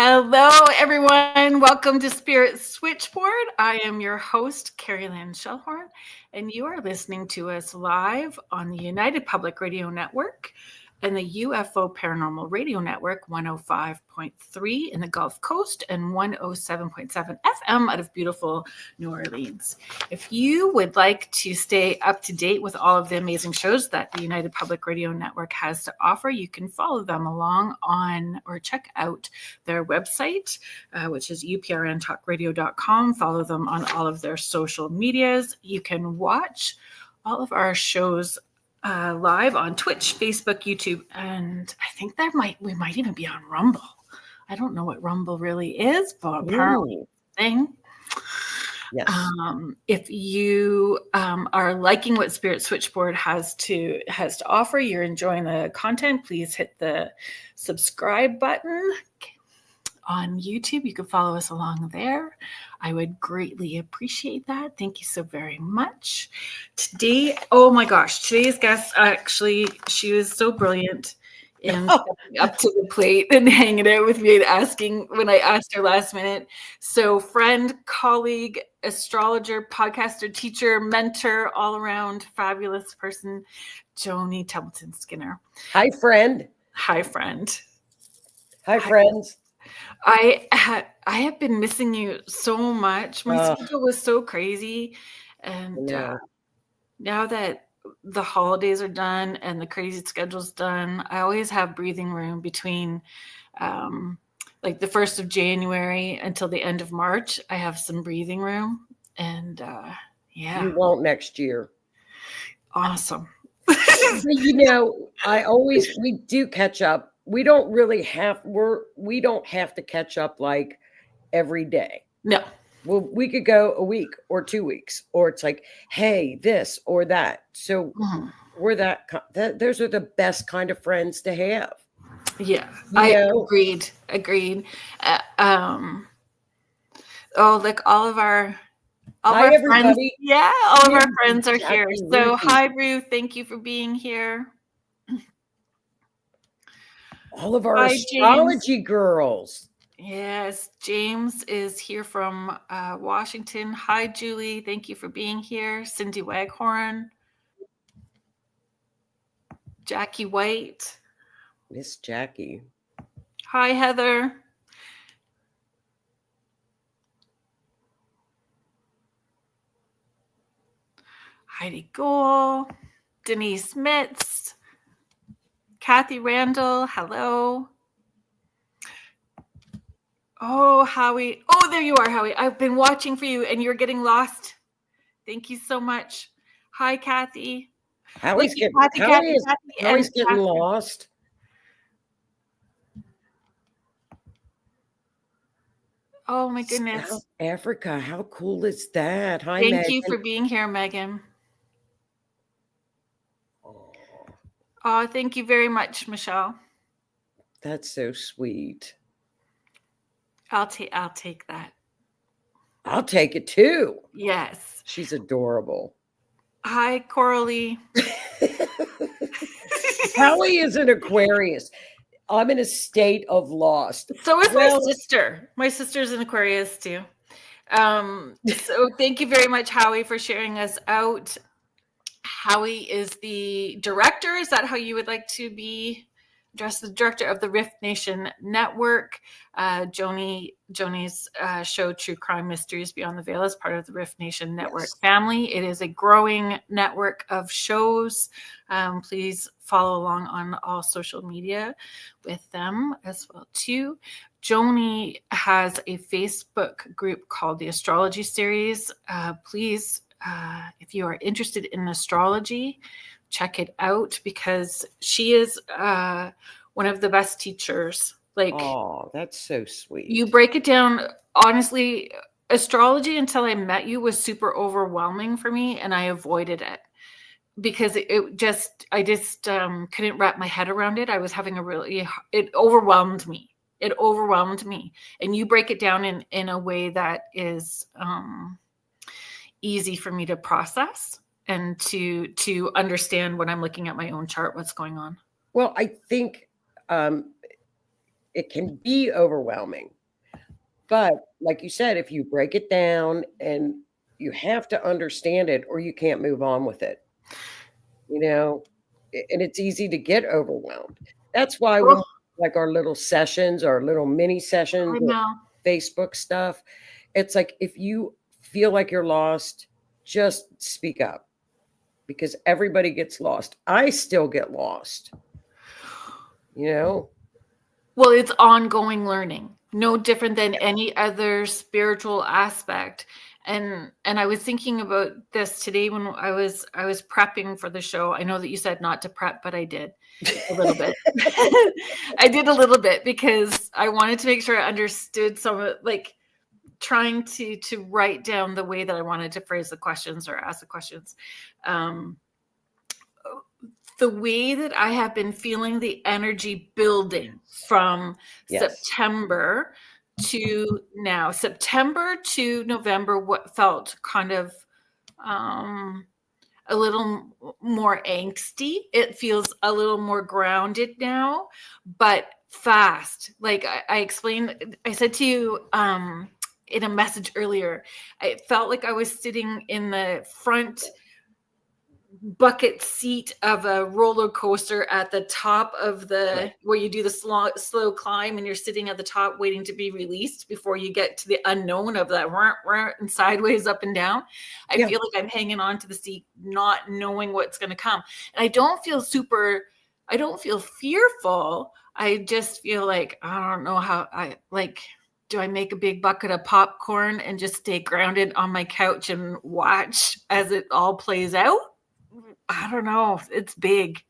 Hello, everyone. Welcome to Spirit Switchboard. I am your host, Carrie Lynn Shellhorn, and you are listening to us live on the United Public Radio Network and the UFO Paranormal Radio Network 105.3 in the Gulf Coast and 107.7 FM out of beautiful New Orleans. If you would like to stay up to date with all of the amazing shows that the United Public Radio Network has to offer, you can follow them along on or check out their website, which is uprntalkradio.com. Follow them on all of their social medias. You can watch all of our shows live on Twitch, Facebook, YouTube, and I think we might even be on Rumble. I don't know what Rumble really is, but apparently it's a thing. Yes. If you are liking what Spirit Switchboard has to offer, you're enjoying the content, please hit the subscribe button. On YouTube, you can follow us along there. I would greatly appreciate that. Thank you so very much. Today, oh my gosh, today's guest, actually, she was so brilliant in stepping up to the plate and hanging out with me and asking when I asked her last minute. So friend, colleague, astrologer, podcaster, teacher, mentor, all around fabulous person, Joni Templeton-Skinner. Hi, friend. Hi, friend. Hi, friends. I have been missing you so much. My schedule was so crazy, and now that the holidays are done and the crazy schedule's done, I always have breathing room between like the 1st of January until the end of March. I have some breathing room, and You won't next year. Awesome. We do catch up. We don't have to catch up like every day. No. Well, we could go a week or 2 weeks, or it's like, hey, this or that. So we're those are the best kind of friends to have. Yeah, agreed. Like all of our everybody. friends. Yeah, all of our friends are here. So hi, Ruth. Thank you for being here. All of our astrology girls. Yes, James is here from Washington. Hi, Julie. Thank you for being here. Cindy Waghorn. Jackie White. Miss Jackie. Hi, Heather. Heidi Gohl. Denise Mitz. Kathy Randall, hello. Oh, Howie. Oh, there you are, Howie. I've been watching for you and you're getting lost. Thank you so much. Hi, Kathy. Howie's getting lost. Oh, my goodness. South Africa. How cool is that? Hi, Thank Megan. you for being here, Megan. Oh, thank you very much, Michelle. That's so sweet. I'll take that. I'll take it too. Yes. She's adorable. Hi, Coralie. Howie is an Aquarius. I'm in a state of lost. So is my sister. My sister's an Aquarius too. So thank you very much, Howie, for sharing us out. Howie is the director. Is that how you would like to be addressed? The director of the Rift Nation Network. Joni's show, True Crime Mysteries Beyond the Veil, is part of the Rift Nation Network family. It is a growing network of shows. Please follow along on all social media with them as well too. Joni has a Facebook group called the Astrology series. Please, if you are interested in astrology, check it out because she is one of the best teachers. Like, oh, that's so sweet. You break it down. Honestly, astrology until I met you was super overwhelming for me, and I avoided it because I just couldn't wrap my head around it. I was having it overwhelmed me. And you break it down in a way that is easy for me to process and to understand when I'm looking at my own chart, what's going on. Well, I think it can be overwhelming But like you said, if you break it down and you have to understand it or you can't move on with it, you know, and it's easy to get overwhelmed. That's why when Oh, like our little sessions, our little mini sessions, I or know. Facebook stuff, it's like if you feel like you're lost, just speak up because everybody gets lost. I still get lost, you know? Well, it's ongoing learning, no different than any other spiritual aspect. And I was thinking about this today when I was prepping for the show. I know that you said not to prep, but I did a little bit. I did a little bit because I wanted to make sure I understood some of, like, trying to write down the way that I wanted to phrase the questions or ask the questions. Um, the way that I have been feeling the energy building from Yes. September to now, September to November, what felt kind of a little more angsty. It feels a little more grounded now, but fast. Like I explained, I said to you in a message earlier, I felt like I was sitting in the front bucket seat of a roller coaster at the top of the Right. where you do the slow climb and you're sitting at the top waiting to be released before you get to the unknown of that and sideways up and down. I Yeah. feel like I'm hanging on to the seat not knowing what's going to come, and I don't feel fearful. I just feel like I don't know how I like. Do I make a big bucket of popcorn and just stay grounded on my couch and watch as it all plays out? I don't know. It's big.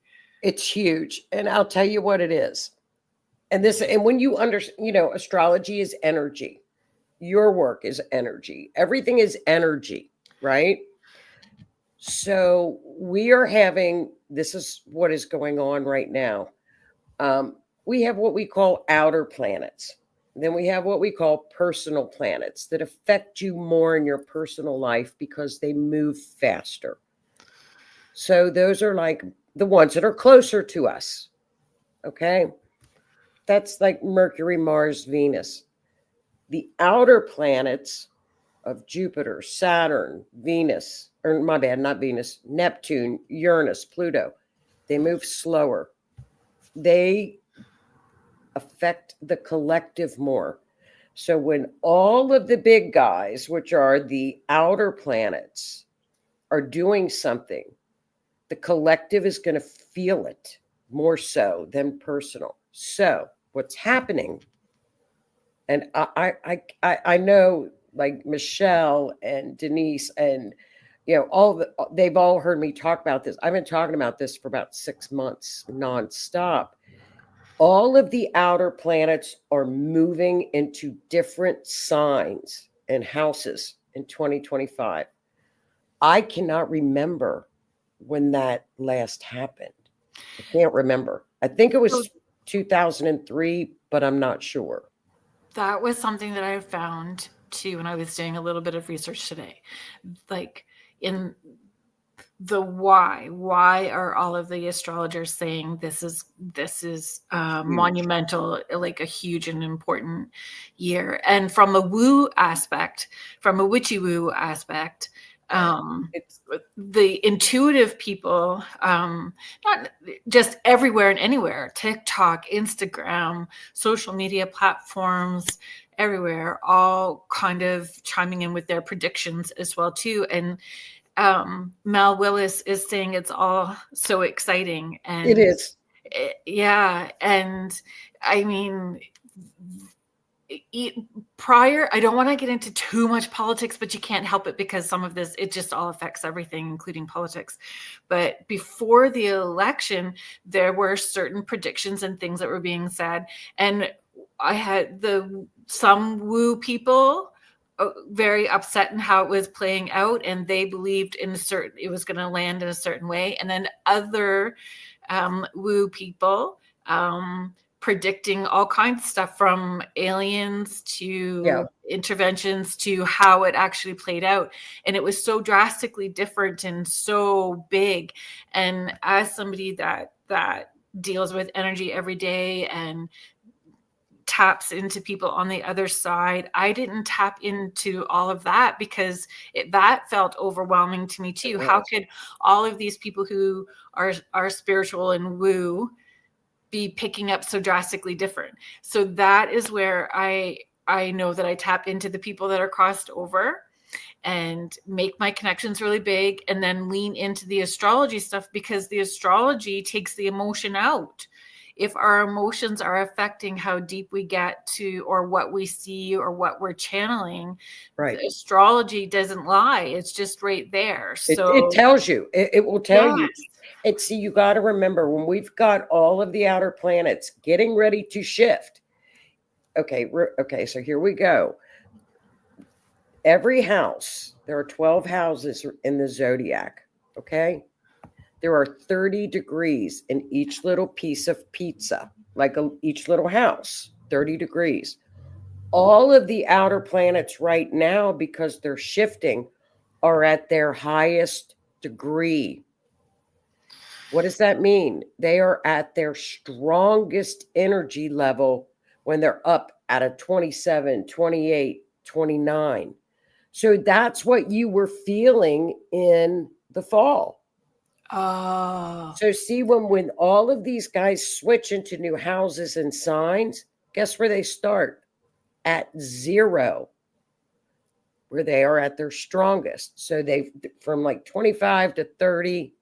It's huge. And I'll tell you what it is. And when you understand, astrology is energy. Your work is energy. Everything is energy, right? So we are having, this is what is going on right now. We have what we call outer planets. Then we have what we call personal planets that affect you more in your personal life because they move faster. So those are like the ones that are closer to us. Okay. That's like Mercury, Mars, Venus. The outer planets of Jupiter, Saturn, Venus, or my bad, not Venus, Neptune, Uranus, Pluto, they move slower. They affect the collective more. So when all of the big guys, which are the outer planets, are doing something, the collective is going to feel it more so than personal. So what's happening, and I know like Michelle and Denise and they've all heard me talk about this. I've been talking about this for about 6 months nonstop. All of the outer planets are moving into different signs and houses in 2025. I cannot remember when that last happened. I can't remember. I think it was 2003, but I'm not sure. That was something that I found too when I was doing a little bit of research today. Like in the why are all of the astrologers saying this is monumental, like a huge and important year? And from a woo aspect, from a witchy woo aspect, It's the intuitive people, not just everywhere and anywhere, TikTok, Instagram, social media platforms, everywhere, all kind of chiming in with their predictions as well too. And Mal Willis is saying it's all so exciting. And it is. yeah. And I mean, prior, I don't want to get into too much politics, but you can't help it because some of this, it just all affects everything, including politics. But before the election, there were certain predictions and things that were being said. And I had some woo people very upset in how it was playing out, and they believed it was going to land in a certain way. And then other woo people predicting all kinds of stuff, from aliens to interventions to how it actually played out. And it was so drastically different and so big. And as somebody that deals with energy every day and taps into people on the other side. I didn't tap into all of that because that felt overwhelming to me too. How could all of these people who are spiritual and woo be picking up so drastically different? So that is where I know that I tap into the people that are crossed over and make my connections really big, and then lean into the astrology stuff, because the astrology takes the emotion out. If our emotions are affecting how deep we get to, or what we see, or what we're channeling, Right. the astrology doesn't lie. It's just right there. So it tells you. It will tell you. yes. And see, you got to remember, when we've got all of the outer planets getting ready to shift. Okay, so here we go. Every house, there are 12 houses in the zodiac, okay? There are 30 degrees in each little piece of pizza, like each little house, 30 degrees. All of the outer planets right now, because they're shifting, are at their highest degree. What does that mean? They are at their strongest energy level when they're up at a 27, 28, 29. So that's what you were feeling in the fall. Oh. So see, when all of these guys switch into new houses and signs, guess where they start? At 0, where they are at their strongest. So they, from like 25 to 30,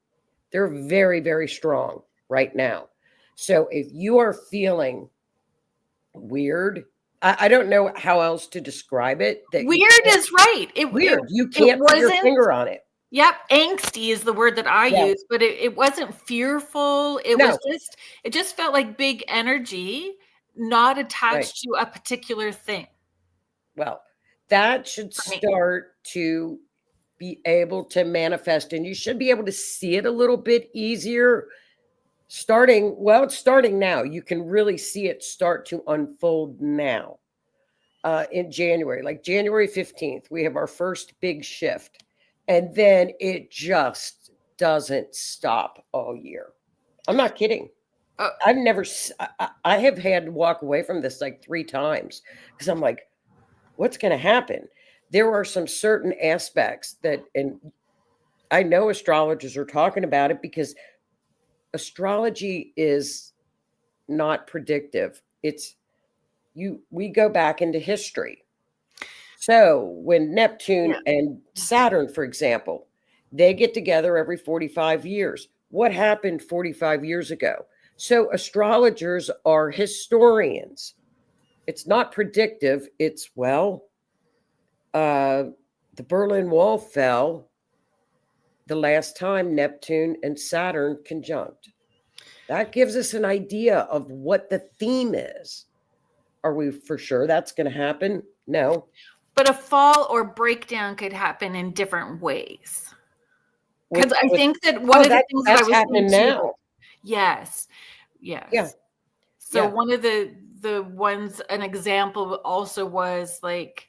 they're very, very strong right now. So if you are feeling weird, I don't know how else to describe it. Weird is right. Weird. You can't put your finger on it. Yep, angsty is the word that I Yes. use, but it wasn't fearful. It No. was just, it just felt like big energy, not attached to a particular thing. Well, that should start to be able to manifest, and you should be able to see it a little bit easier. It's starting now. You can really see it start to unfold now. In January, like January 15th, we have our first big shift. And then it just doesn't stop all year. I'm not kidding. I have had to walk away from this like 3 times because I'm like, what's going to happen? There are some certain aspects that, and I know astrologers are talking about it, because astrology is not predictive. We go back into history. So when Neptune and Saturn, for example, they get together every 45 years. What happened 45 years ago? So astrologers are historians. It's not predictive. It's, the Berlin Wall fell the last time Neptune and Saturn conjunct. That gives us an idea of what the theme is. Are we for sure that's going to happen? No. But a fall or breakdown could happen in different ways. Because I think that one of the things that I was happening now. Yes. Yeah. So one of the ones, an example also was like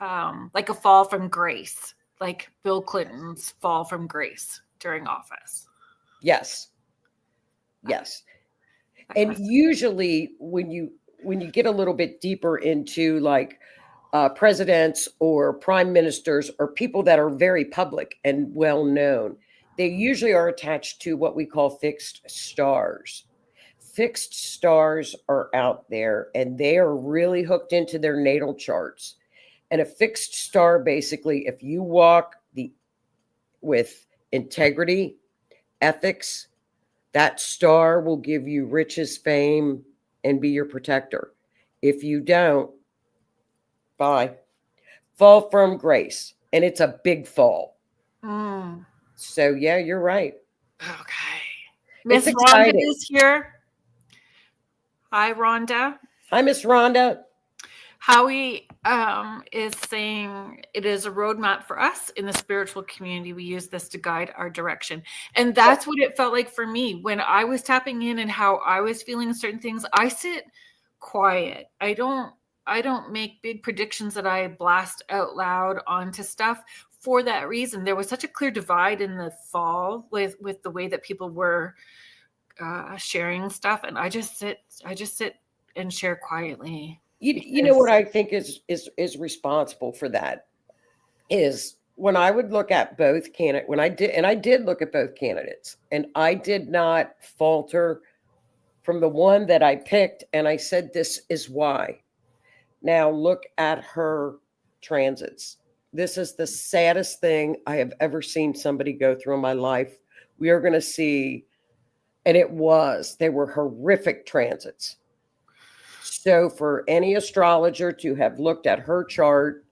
a fall from grace, like Bill Clinton's fall from grace during office. Yes. And usually when you get a little bit deeper into like presidents or prime ministers or people that are very public and well known, they usually are attached to what we call fixed stars. Fixed stars are out there and they are really hooked into their natal charts. And a fixed star, basically, if you walk with integrity, ethics, that star will give you riches, fame, and be your protector. If you don't, bye. Fall from grace. And it's a big fall. So, yeah, you're right. Okay. Miss Rhonda is here. Hi, Rhonda. Hi, Miss Rhonda. Howie is saying it is a roadmap for us in the spiritual community. We use this to guide our direction. And that's what it felt like for me when I was tapping in and how I was feeling certain things. I sit quiet. I don't make big predictions that I blast out loud onto stuff for that reason. There was such a clear divide in the fall with the way that people were sharing stuff. And I just sit and share quietly. You know what I think is responsible for that is when I would look at both candidates, I did look at both candidates, and I did not falter from the one that I picked, and I said, this is why. Now look at her transits. This is the saddest thing I have ever seen somebody go through in my life. We are going to see, and they were horrific transits. So for any astrologer to have looked at her chart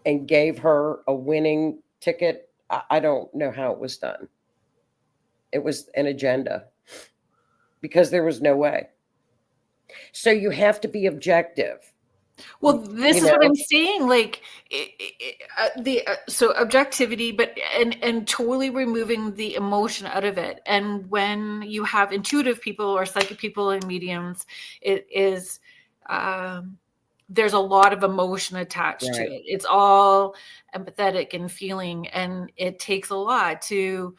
and gave her a winning ticket, I don't know how it was done. It was an agenda because there was no way. So you have to be objective. Well, this is what I'm saying. Like so objectivity, but and totally removing the emotion out of it. And when you have intuitive people or psychic people and mediums, it is there's a lot of emotion attached to it. It's all empathetic and feeling, and it takes a lot to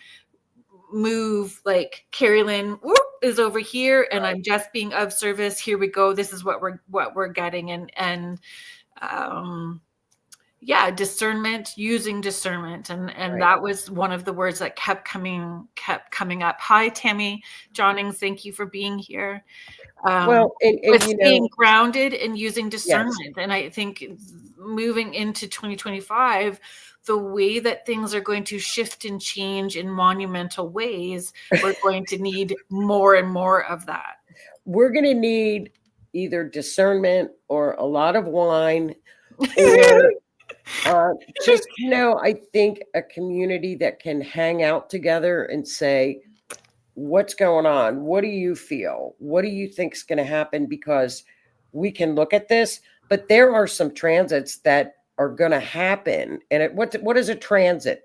move. Like Carrie Lynn is over here, and I'm just being of service. Here we go. This is what we're getting, and discernment, using discernment, and that was one of the words that kept coming up. Hi, Tammy Johnings, thank you for being here. Well, and being grounded and using discernment. Yes. And I think moving into 2025, the way that things are going to shift and change in monumental ways, we're going to need more and more of that. We're going to need either discernment or a lot of wine, or just, I think a community that can hang out together and say, what's going on? What do you feel? What do you think is going to happen? Because we can look at this, but there are some transits that are going to happen. And what is a transit?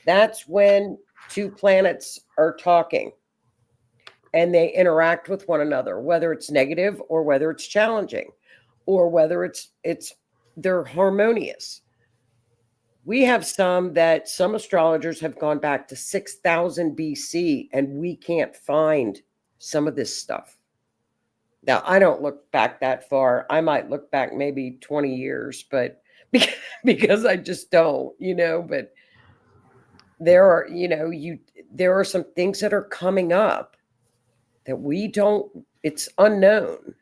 That's when two planets are talking and they interact with one another, whether it's negative or whether it's challenging or whether they're harmonious. We have some astrologers have gone back to 6,000 BC, and we can't find some of this stuff. Now, I don't look back that far. I might look back maybe 20 years, but because I just don't, but there are some things that are coming up that it's unknown.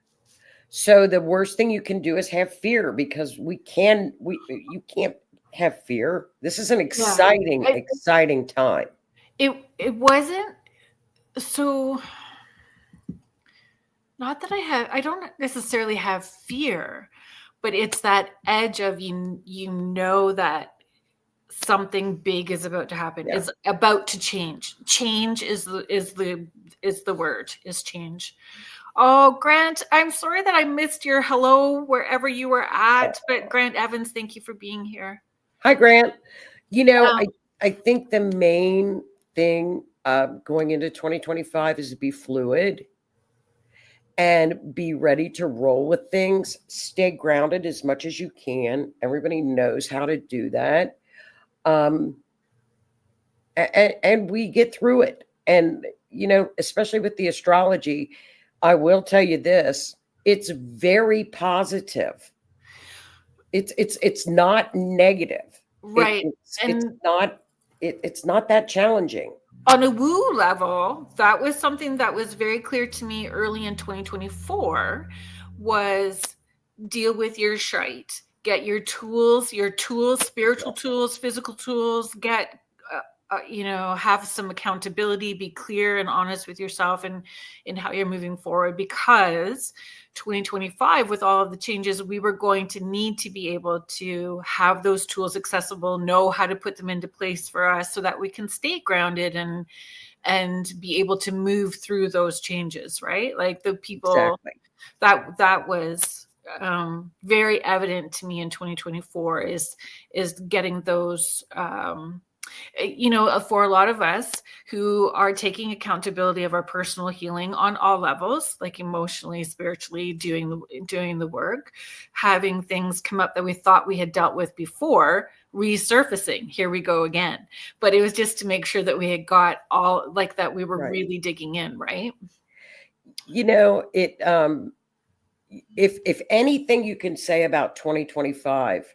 So the worst thing you can do is have fear, because you can't have fear. This is an exciting time. It wasn't so, not that I don't necessarily have fear, but it's that edge of that something big is about to happen. Yeah. It's about to change. Change is the word, is change. Oh, Grant, I'm sorry that I missed your hello wherever you were at, but Grant Evans, thank you for being here. Hi, Grant. I think the main thing going into 2025 is to be fluid and be ready to roll with things. Stay grounded as much as you can. Everybody knows how to do that. And we get through it. And, especially with the astrology, I will tell you this, it's very positive. It's not negative. Right. It's not that challenging. On a woo level, that was something that was very clear to me early in 2024, was deal with your shite. Get your tools, spiritual tools, physical tools, have some accountability, be clear and honest with yourself and in how you're moving forward, because 2025, with all of the changes, we were going to need to be able to have those tools accessible, know how to put them into place for us so that we can stay grounded and be able to move through those changes, right? Like the people that was very evident to me in 2024 is getting those for a lot of us who are taking accountability of our personal healing on all levels, like emotionally, spiritually, doing the work, having things come up that we thought we had dealt with before, resurfacing. Here we go again. But it was just to make sure that we had got all that we were really digging in, right? if anything you can say about 2025,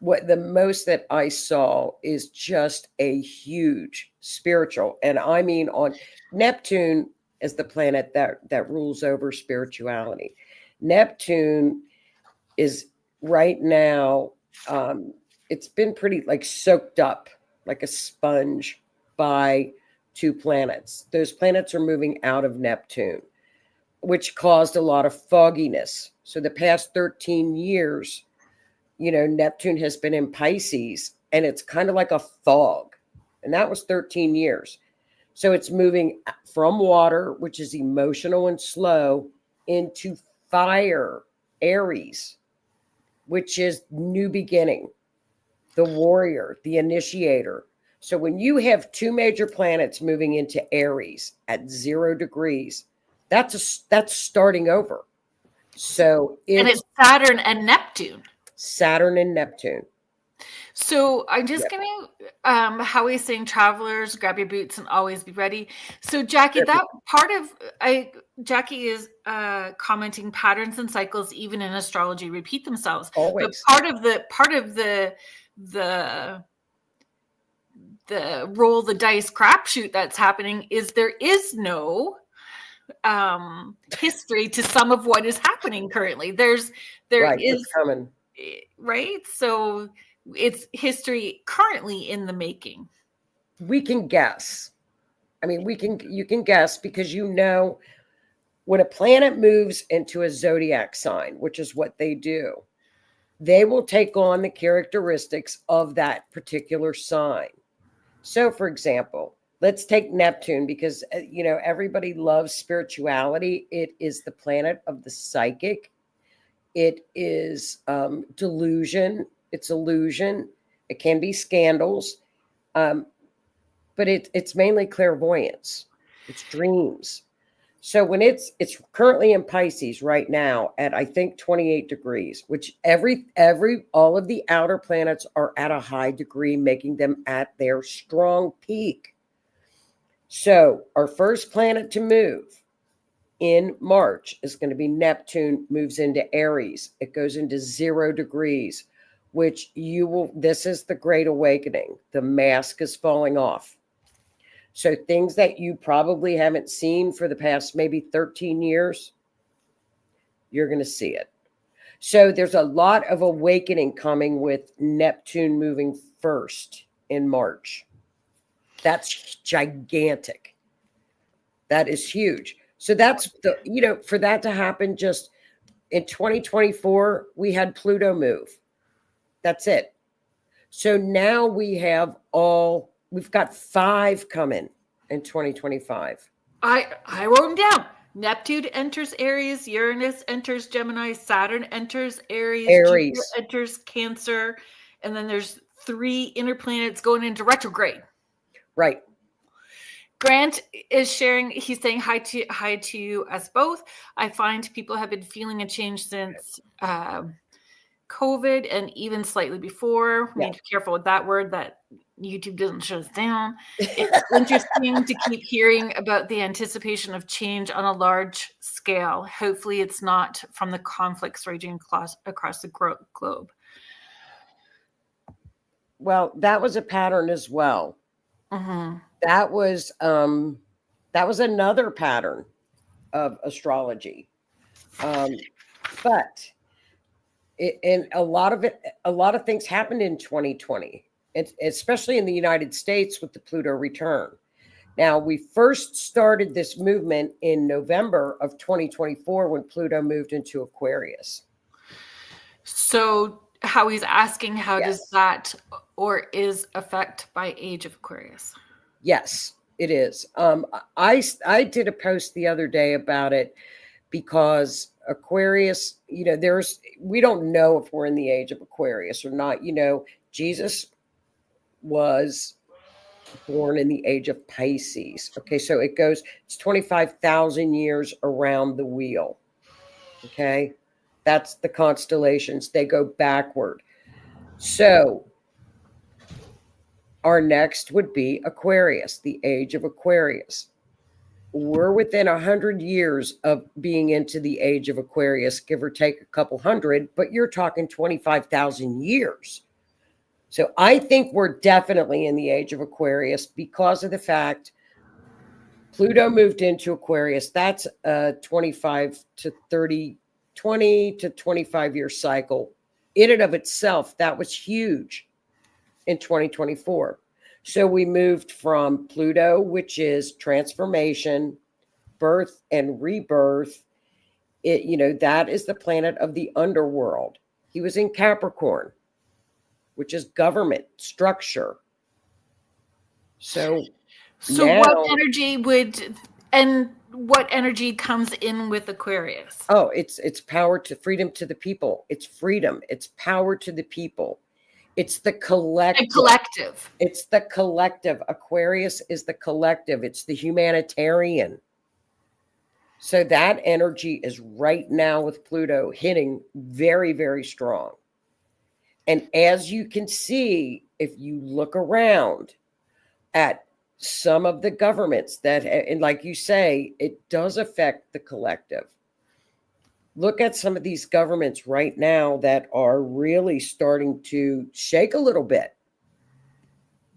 what the most that I saw is just a huge spiritual, and I mean on Neptune is the planet that rules over spirituality. Neptune is right now, it's been pretty like soaked up like a sponge by two planets. Those planets are moving out of Neptune, which caused a lot of fogginess. So the past 13 years, Neptune has been in Pisces, and it's kind of like a fog. And that was 13 years. So it's moving from water, which is emotional and slow, into fire, Aries, which is new beginning, the warrior, the initiator. So when you have two major planets moving into Aries at 0 degrees, that's starting over. So it's Saturn and Neptune. Saturn and Neptune. So I'm just going to, Howie's saying, travelers, grab your boots and always be ready. So Jackie, Jackie is commenting patterns and cycles, even in astrology, repeat themselves. Always. But part of the roll the dice crapshoot that's happening is there is no history to some of what is happening currently. There is coming. Right. So it's history currently in the making. We can guess. I mean, you can guess because when a planet moves into a zodiac sign, which is what they do, they will take on the characteristics of that particular sign. So, for example, let's take Neptune because, everybody loves spirituality. It is the planet of the psychic. It is delusion. It's illusion. It can be scandals. But it's mainly clairvoyance. It's dreams. So when it's currently in Pisces right now at, I think, 28 degrees, which all of the outer planets are at a high degree, making them at their strong peak. So our first planet to move in March is going to be Neptune, moves into Aries. It goes into 0 degrees, which this is the Great Awakening. The mask is falling off. So things that you probably haven't seen for the past maybe 13 years, you're going to see it. So there's a lot of awakening coming with Neptune moving first in March. That's gigantic. That is huge. So that's for that to happen just in 2024, we had Pluto move. That's it. So now we've got 5 coming in 2025. I wrote them down. Neptune enters Aries, Uranus enters Gemini, Saturn enters Aries. Jupiter enters Cancer, and then there's 3 inner planets going into retrograde. Right. Grant is sharing. He's saying hi to us both. I find people have been feeling a change since COVID and even slightly before. We need to be careful with that word that YouTube doesn't shut us down. It's interesting to keep hearing about the anticipation of change on a large scale. Hopefully it's not from the conflicts raging across the globe. Well, that was a pattern as well. Mm-hmm. That was another pattern of astrology. But and a lot of things happened in 2020, especially in the United States with the Pluto return. Now, we first started this movement in November of 2024 when Pluto moved into Aquarius. So Howie's asking, how does that or is affect by age of Aquarius? Yes, it is. I did a post the other day about it because Aquarius, we don't know if we're in the age of Aquarius or not. Jesus was born in the age of Pisces. Okay, so it's 25,000 years around the wheel. Okay, that's the constellations. They go backward. So our next would be Aquarius, the age of Aquarius. we're within 100 years of being into the age of Aquarius, give or take a couple hundred, but you're talking 25,000 years. So I think we're definitely in the age of Aquarius because of the fact Pluto moved into Aquarius. That's a 25 to 30, 20 to 25 year cycle. In and of itself, that was huge in 2024. So we moved from Pluto, which is transformation, birth and rebirth. That is the planet of the underworld. He was in Capricorn, which is government structure. So now, what energy comes in with Aquarius? Oh, it's power to freedom to the people. It's freedom. It's power to the people. It's the collective. It's the collective. Aquarius is the collective. It's the humanitarian. So that energy is right now with Pluto hitting very, very strong. And as you can see, if you look around at some of the governments and like you say, it does affect the collective. Look at some of these governments right now that are really starting to shake a little bit.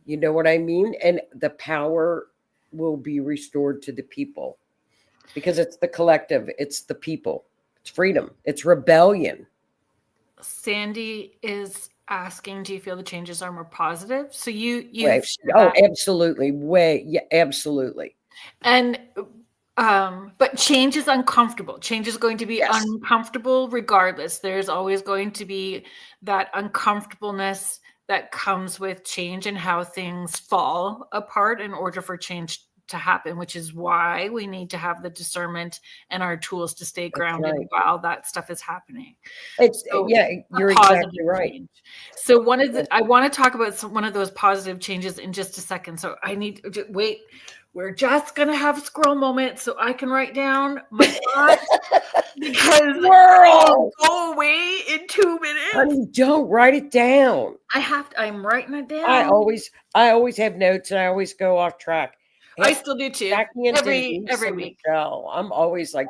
You know what I mean? And the power will be restored to the people because it's the collective. It's the people. It's freedom. It's rebellion. Sandy is asking, do you feel the changes are more positive? So absolutely. Absolutely. And but change is uncomfortable. Change is going to be uncomfortable regardless. There's always going to be that uncomfortableness that comes with change and how things fall apart in order for change to happen, which is why we need to have the discernment and our tools to stay grounded while that stuff is happening. You're exactly right. Change. So I want to talk about one of those positive changes in just a second. So I need to wait. We're just going to have a squirrel moment so I can write down my thoughts because I'll go away in 2 minutes. Honey, don't write it down. I'm writing it down. I always have notes and I always go off track. I still do too. Every week. Michelle, I'm always like,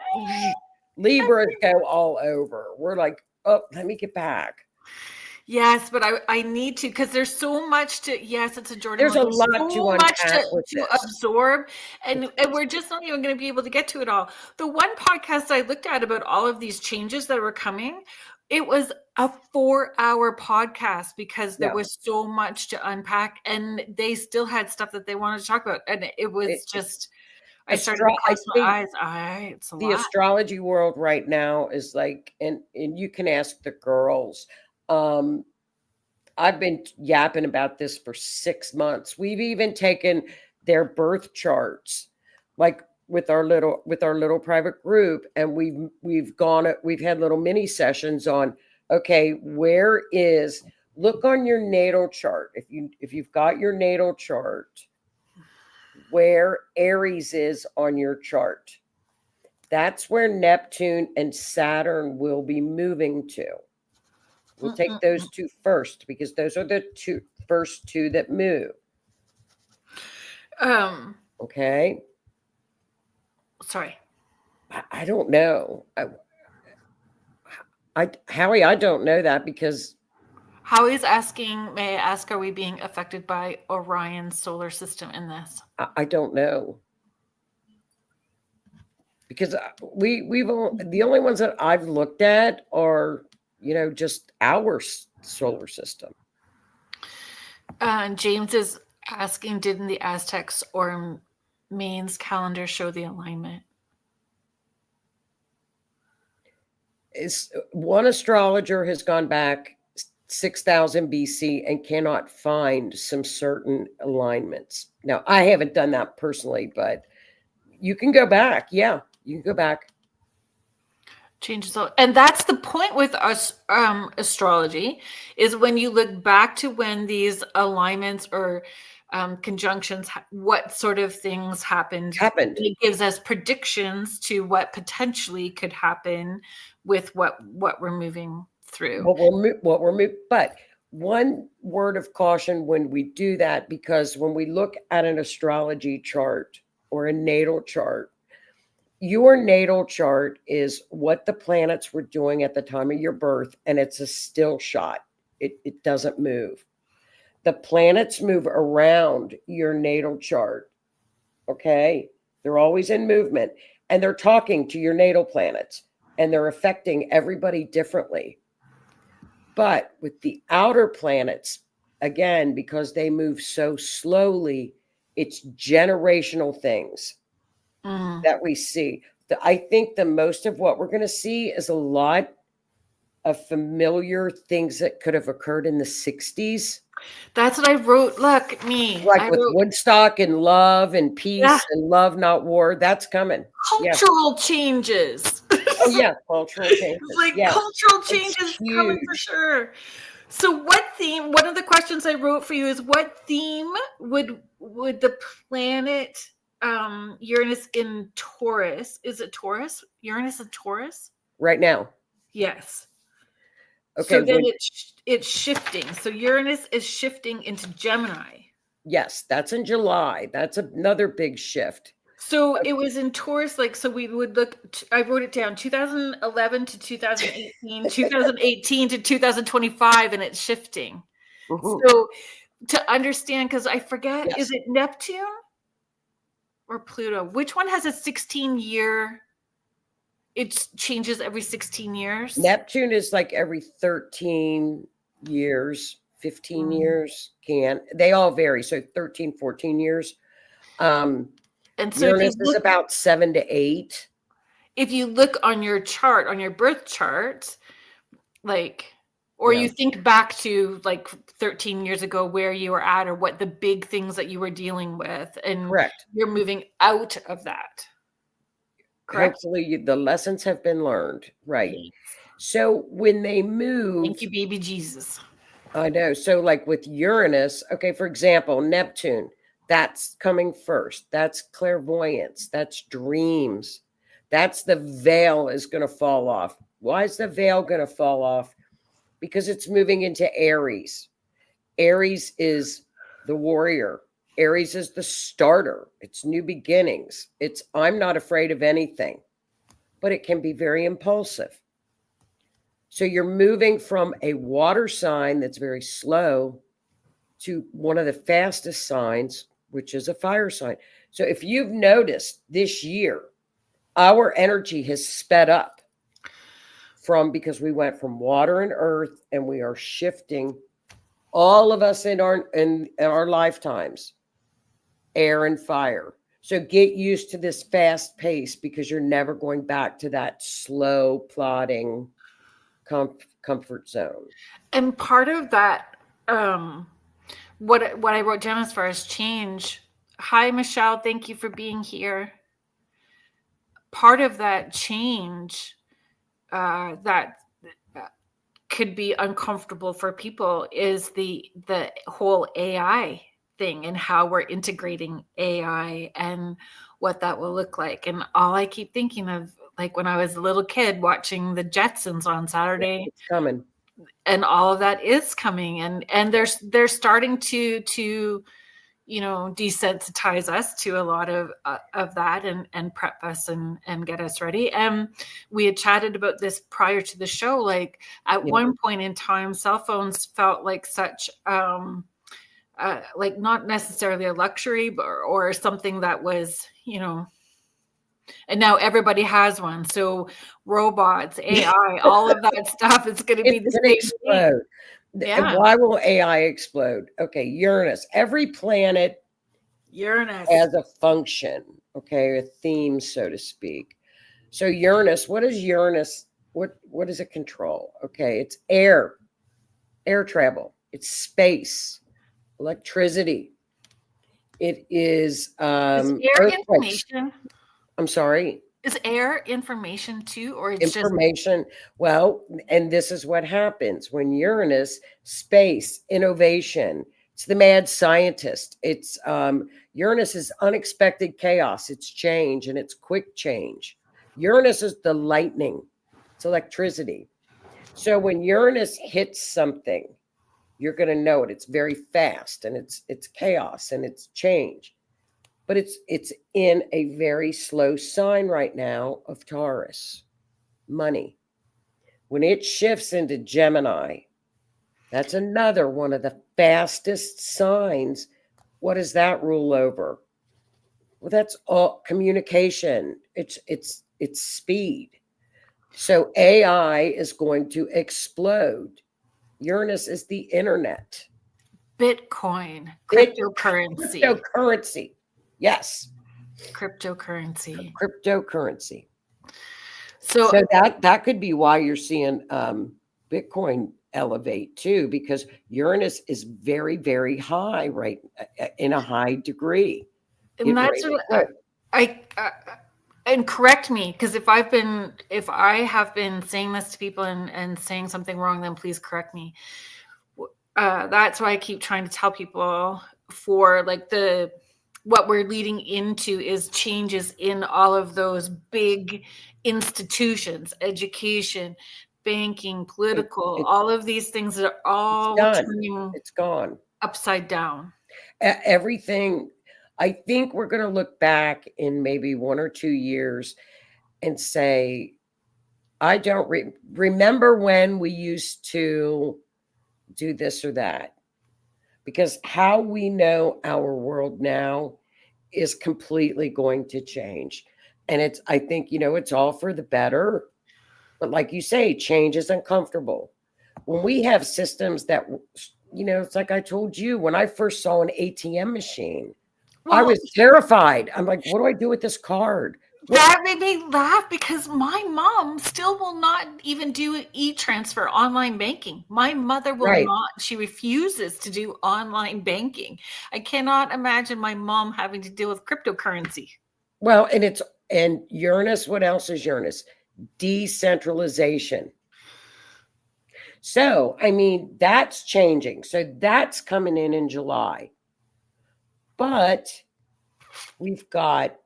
Libras go all over. We're like, oh, let me get back. Yes, but I need to because there's so much to. Yes, it's a Jordan. There's a lot to unpack to absorb, and we're just not even going to be able to get to it all. The one podcast I looked at about all of these changes that were coming, it was a 4-hour podcast because there was so much to unpack, and they still had stuff that they wanted to talk about, and it was just. I started to close my eyes. It's a lot. The astrology world right now is like, and you can ask the girls. I've been yapping about this for 6 months. We've even taken their birth charts, like with our little private group, and we've had little mini sessions on, okay, look on your natal chart. If you've got your natal chart, where Aries is on your chart, that's where Neptune and Saturn will be moving to. We'll take those two first because those are the first two that move. Okay. Sorry. I don't know. Howie, I don't know that because Howie's asking, may I ask, are we being affected by Orion's solar system in this? I don't know. Because the only ones that I've looked at are just our solar system. James is asking, didn't the Aztecs or Mayans calendar show the alignment? One astrologer has gone back 6,000 BC and cannot find some certain alignments. Now, I haven't done that personally, but you can go back. Yeah, you can go back. Changes all, and that's the point with us astrology is when you look back to when these alignments or conjunctions, what sort of things happened. It gives us predictions to what potentially could happen with what we're moving through. What we're moving, but one word of caution when we do that, because when we look at an astrology chart or a natal chart, Your natal chart is what the planets were doing at the time of your birth, and it's a still shot. It doesn't move. The planets move around your natal chart. Okay. They're always in movement, and they're talking to your natal planets, and they're affecting everybody differently. But with the outer planets, again, because they move so slowly, it's generational things that we see. I think the most of what we're going to see is a lot of familiar things that could have occurred in the 60s. That's what I wrote. Look at me. Like I with wrote, Woodstock and love and peace yeah, and love, not war. That's coming. Yeah. cultural changes. Oh, yeah. Cultural changes. Like Yes. cultural It's changes coming for huge. sure. So what theme, one of the questions I wrote for you is what theme would the planet Uranus in Taurus, is it Taurus? Uranus in Taurus? Right now. Yes. Okay. So then it's shifting. So Uranus is shifting into Gemini. Yes, that's in July. That's another big shift. So it was in Taurus, like, so we would look, I wrote it down, 2011 to 2018, 2018 to 2025, and it's shifting. Mhm. So to understand, because I forget, Yes. is it Neptune or Pluto? Which one has a 16-year, it changes every 16 years? Neptune is like every 13 years, 15 years they all vary. So 13, 14 years. And so Uranus is about 7 to 8. If you look on your chart, on your birth chart, like, or you think back to like 13 years ago where you were at or what the big things that you were dealing with, and Correct. you're moving out of that. Correct? Hopefully the lessons have been learned. Right. Yes. So when they move. Thank you, baby Jesus. I know. So like with Uranus, okay, for example, Neptune, that's coming first. That's clairvoyance. That's dreams. That's the veil is going to fall off. Why is the veil going to fall off? Because it's moving into Aries. Aries is the warrior. Aries is the starter. It's new beginnings. It's I'm not afraid of anything, but it can be very impulsive. So you're moving from a water sign that's very slow to one of the fastest signs, which is a fire sign. So if you've noticed this year, our energy has sped up because we went from water and earth, and we are shifting, all of us in our lifetimes, air and fire. So get used to this fast pace, because you're never going back to that slow plodding comfort zone. And part of that, what I wrote down as far as change. Hi, Michelle. Thank you for being here. Part of that change that could be uncomfortable for people is the whole AI thing, and how we're integrating AI and what that will look like. And all I keep thinking of, like when I was a little kid watching the Jetsons on Saturday, it's coming, and all of that is coming, and they're starting to desensitize us to a lot of that, and prep us and get us ready. And we had chatted about this prior to the show. Like at one point in time, cell phones felt like such like not necessarily a luxury, or something that was, and now everybody has one. So robots, AI, all of that stuff is going to be the same explode. Yeah. And why will AI explode? Okay, Uranus. Every planet has a function, okay, a theme, so to speak. So Uranus, what is Uranus? What does it control? Okay, it's air travel. It's space, electricity. It is air information. I'm sorry. Is air information too, or it's information? Well, and this is what happens when Uranus, space, innovation. It's the mad scientist. It's Uranus is unexpected chaos. It's change, and it's quick change. Uranus is the lightning. It's electricity. So when Uranus hits something, you're going to know it. It's very fast, and it's chaos, and it's change. but it's in a very slow sign right now of Taurus, money. When it shifts into Gemini, that's another one of the fastest signs. What does that rule over? Well, that's all communication. It's speed. So AI is going to explode. Uranus is the internet. Bitcoin, Bit- cryptocurrency, Cryptocurrency. Yes. cryptocurrency. Cryptocurrency. So So that could be why you're seeing Bitcoin elevate too, because Uranus is very, very high, right? In a high degree. and that's what I and correct me, because if I have been saying this to people and saying something wrong, then please correct me. That's why I keep trying to tell people, for like what we're leading into is changes in all of those big institutions, education, banking, political, all of these things that are all turning it's gone upside down. Everything. I think we're going to look back in maybe 1 or 2 years and say, I don't remember when we used to do this or that, because how we know our world now is completely going to change. And I think, it's all for the better. But like you say, change is uncomfortable. When we have systems that, it's like I told you, when I first saw an ATM machine, I was terrified. I'm like, what do I do with this card? That made me laugh, because my mom still will not even do e-transfer, online banking. My mother will not. She refuses to do online banking. I cannot imagine my mom having to deal with cryptocurrency. Well, and Uranus, what else is Uranus? Decentralization. So, I mean, that's changing. So that's coming in July. But we've got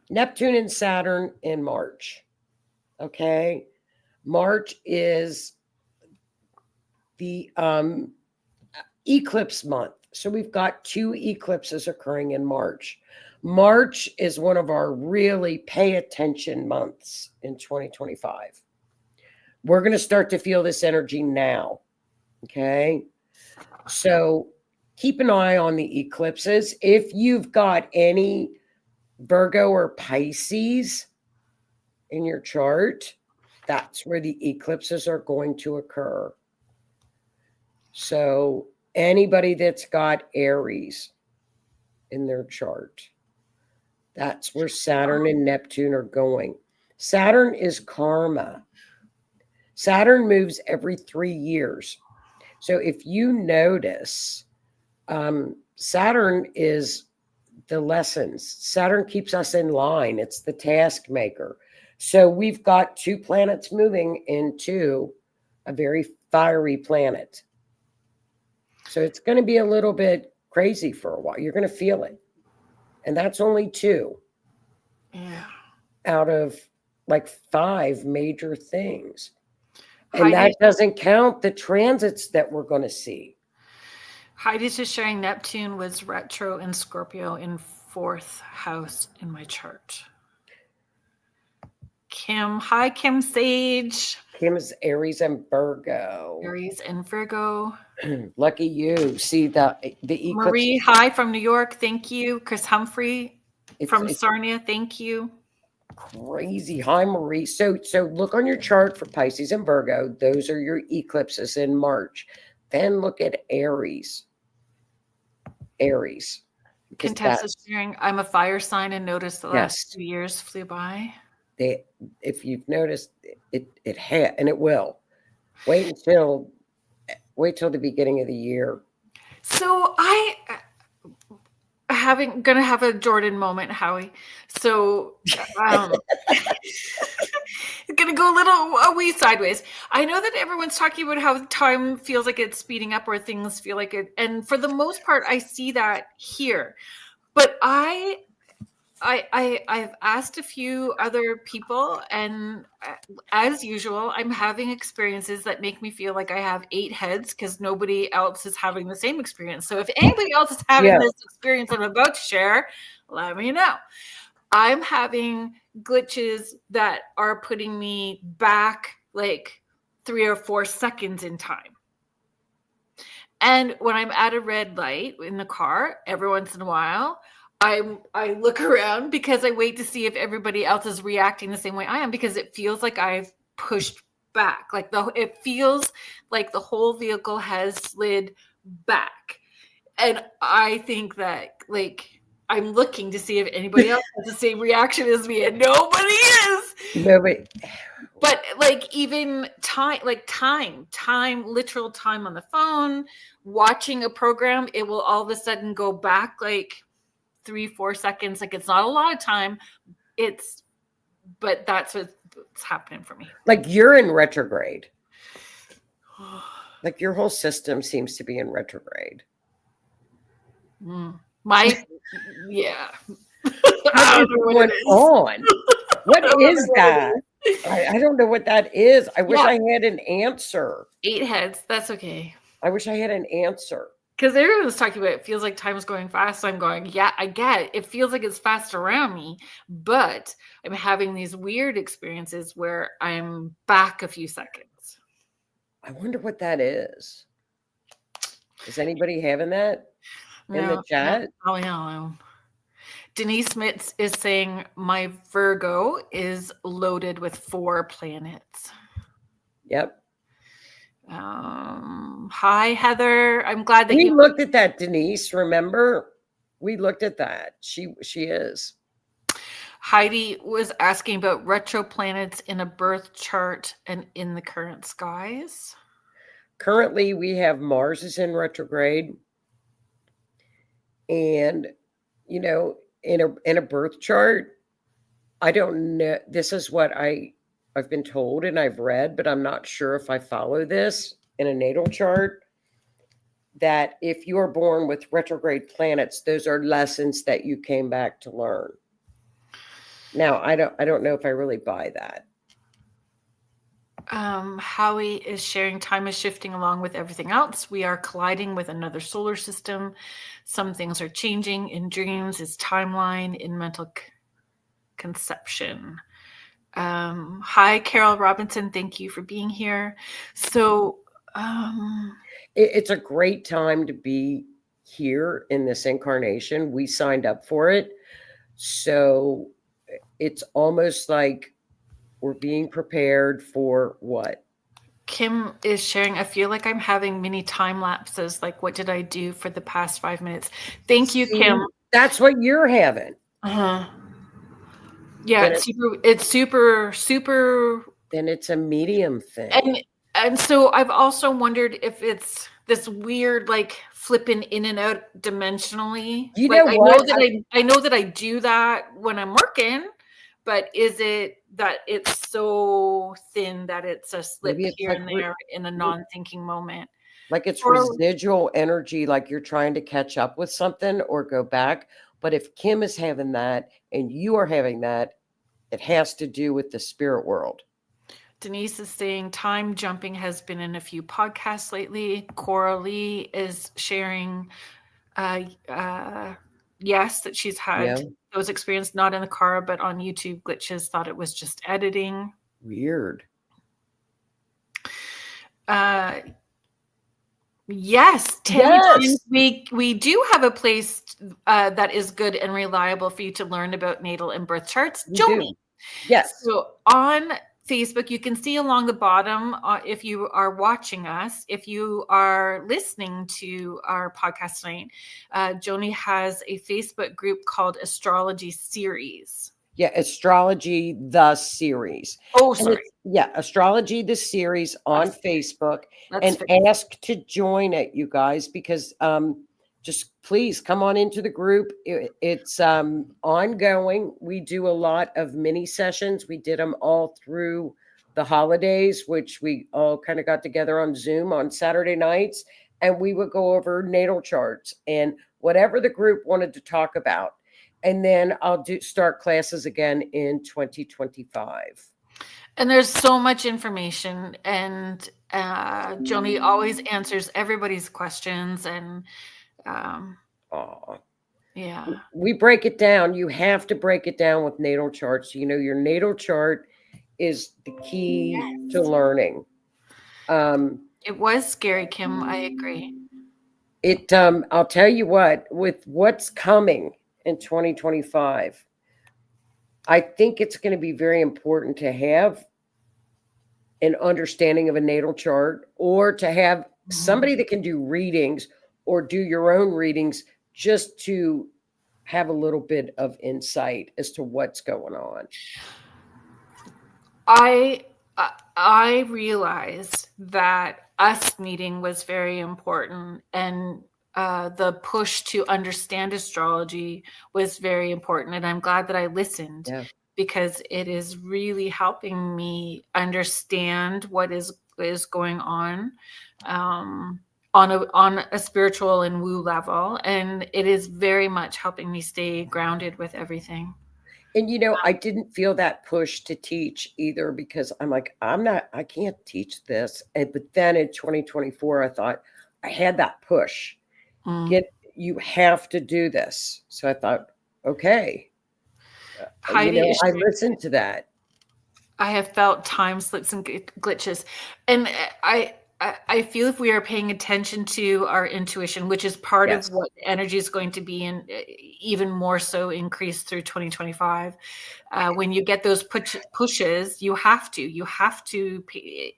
Neptune and Saturn in March. Okay. March is the eclipse month. So we've got 2 eclipses occurring in March. March is one of our really pay attention months in 2025. We're going to start to feel this energy now. Okay. So keep an eye on the eclipses. If you've got any Virgo or Pisces in your chart, that's where the eclipses are going to occur. So anybody that's got Aries in their chart, that's where Saturn and Neptune are going. Saturn is karma. Saturn moves every 3 years. So if you notice, Saturn is the lessons. Saturn keeps us in line. It's the task maker. So we've got 2 planets moving into a very fiery planet. So it's going to be a little bit crazy for a while. You're going to feel it. And that's only 2 out of like 5 major things. And that doesn't count the transits that we're going to see. Heidi's just sharing Neptune was retro in Scorpio in 4th house in my chart. Kim, hi Kim Sage. Kim is Aries and Virgo. Aries and Virgo. Lucky you. See the eclipse. Marie, hi from New York. Thank you. Chris Humphrey from Sarnia. Thank you. Crazy. Hi, Marie. So look on your chart for Pisces and Virgo. Those are your eclipses in March. Then look at Aries. Aries. Contessa's sharing, I'm a fire sign and noticed the last 2 years flew by. If you've noticed, it had, and it will. Wait till the beginning of the year. So gonna have a Jordan moment, Howie. So gonna go a wee sideways. I know that everyone's talking about how time feels like it's speeding up, or things feel like it, and for the most part I see that here, but I I've asked a few other people, and as usual, I'm having experiences that make me feel like I have 8 heads because nobody else is having the same experience. So if anybody else is having this experience I'm about to share, let me know. I'm having glitches that are putting me back like 3 or 4 seconds in time. And when I'm at a red light in the car, every once in a while, I look around because I wait to see if everybody else is reacting the same way I am, because it feels like I've pushed back. Like it feels like the whole vehicle has slid back. And I think that like I'm looking to see if anybody else has the same reaction as me, and nobody is. Nobody. But like even time, literal time on the phone, watching a program, it will all of a sudden go back like 3-4 seconds. Like it's not a lot of time. But that's what's happening for me. Like you're in retrograde. Like your whole system seems to be in retrograde. Yeah. What is going on? What is that? I don't know what that is. I wish I had an answer. 8 heads. That's okay. I wish I had an answer. Because everyone's talking about it feels like time is going fast. I'm going, yeah, I get it. It feels like it's fast around me, but I'm having these weird experiences where I'm back a few seconds. I wonder what that is. Is anybody having that in the chat? Oh, yeah. Denise Smith is saying my Virgo is loaded with 4 planets. Yep. Hi, Heather. I'm glad that we looked at that, Denise. Remember? We looked at that. She is. Heidi was asking about retro planets in a birth chart and in the current skies. Currently, we have Mars is in retrograde. And, you know, in a birth chart, I don't know. This is what I've been told and I've read, but I'm not sure if I follow this in a natal chart, that if you are born with retrograde planets, those are lessons that you came back to learn. Now, I don't know if I really buy that. Howie is sharing time is shifting along with everything else. We are colliding with another solar system. Some things are changing in dreams, is timeline, in mental conception. Hi, Carol Robinson. Thank you for being here. So it's a great time to be here in this incarnation. We signed up for it. So it's almost like we're being prepared for what? Kim is sharing, I feel like I'm having mini time lapses. Like, what did I do for the past 5 minutes? Thank you, Kim. That's what you're having. Yeah, it's super. Then it's a medium thing. And so I've also wondered if it's this weird, like flipping in and out dimensionally. You know what? I know that I do that when I'm working, but is it that it's so thin that it's a slip here and there in a non-thinking moment? Like it's residual energy, like you're trying to catch up with something or go back. But if Kim is having that and you are having that, it has to do with the spirit world. Denise is saying time jumping has been in a few podcasts lately. Cora Lee is sharing, yes, that she's had those experiences, not in the car, but on YouTube glitches, thought it was just editing. Weird. Yes, Tammy, we do have a place that is good and reliable for you to learn about natal and birth charts. Joni. Yes. So on Facebook, you can see along the bottom if you are watching us. If you are listening to our podcast tonight, Joni has a Facebook group called Astrology Series. Yeah, Astrology, the series. Oh, sorry. Astrology, the series on Facebook. Ask to join it, you guys, because just please come on into the group. It's ongoing. We do a lot of mini sessions. We did them all through the holidays, which we all kind of got together on Zoom on Saturday nights, and we would go over natal charts and whatever the group wanted to talk about. And then I'll start classes again in 2025. And there's so much information, and Joni always answers everybody's questions, and Oh, yeah. we break it down. You have to break it down with natal charts. You know, your natal chart is the key to learning. It was scary, Kim. I agree. I'll tell you what, with what's coming in 2025, I think it's going to be very important to have an understanding of a natal chart, or to have somebody that can do readings or do your own readings, just to have a little bit of insight as to what's going on. I realized that us meeting was very important, and the push to understand astrology was very important. And I'm glad that I listened, because it is really helping me understand what is going on a spiritual and woo level. And it is very much helping me stay grounded with everything. And, you know, I didn't feel that push to teach either, because I'm like, I can't teach this. But then in 2024, I thought I had that push. You have to do this. So I thought, okay, Heidi, I listened to that. I have felt time slips and glitches. And I feel if we are paying attention to our intuition, which is part of what energy is going to be, and even more so increased through 2025, when you get those pushes, you have to,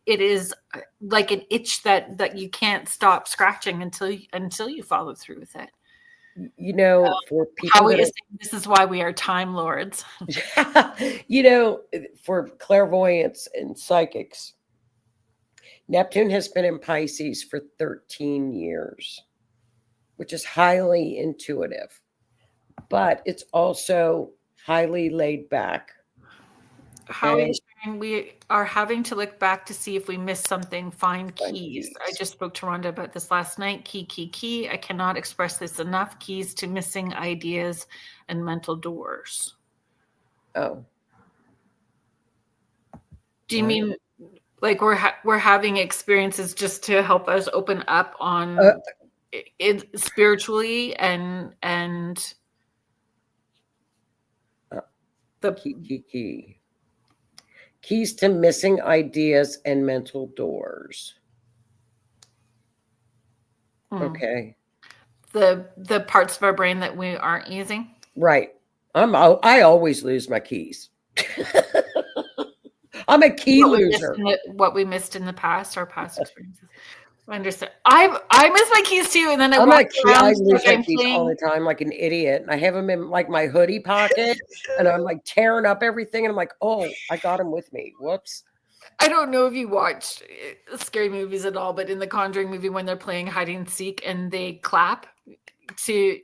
it is like an itch that you can't stop scratching until you follow through with it. You know, for people this is why we are time lords. You know, for clairvoyants and psychics, Neptune has been in Pisces for 13 years, which is highly intuitive, but it's also highly laid back. We are having to look back to see if we missed something. Find keys. I just spoke to Rhonda about this last night. Key. I cannot express this enough. Keys to missing ideas and mental doors. Oh. Do you mean like we're having experiences just to help us open up on it spiritually and the key. Keys to missing ideas and mental doors. Okay. The parts of our brain that we aren't using. Right. I always lose my keys. I'm a key loser. What we missed in the past, our past experiences. I understand. I miss my keys too, and then I lose my keys all the time, like an idiot. And I have them in like my hoodie pocket, and I'm like tearing up everything, and I'm like, oh, I got them with me. Whoops. I don't know if you watched scary movies at all, but in the Conjuring movie, when they're playing hide and seek and they clap to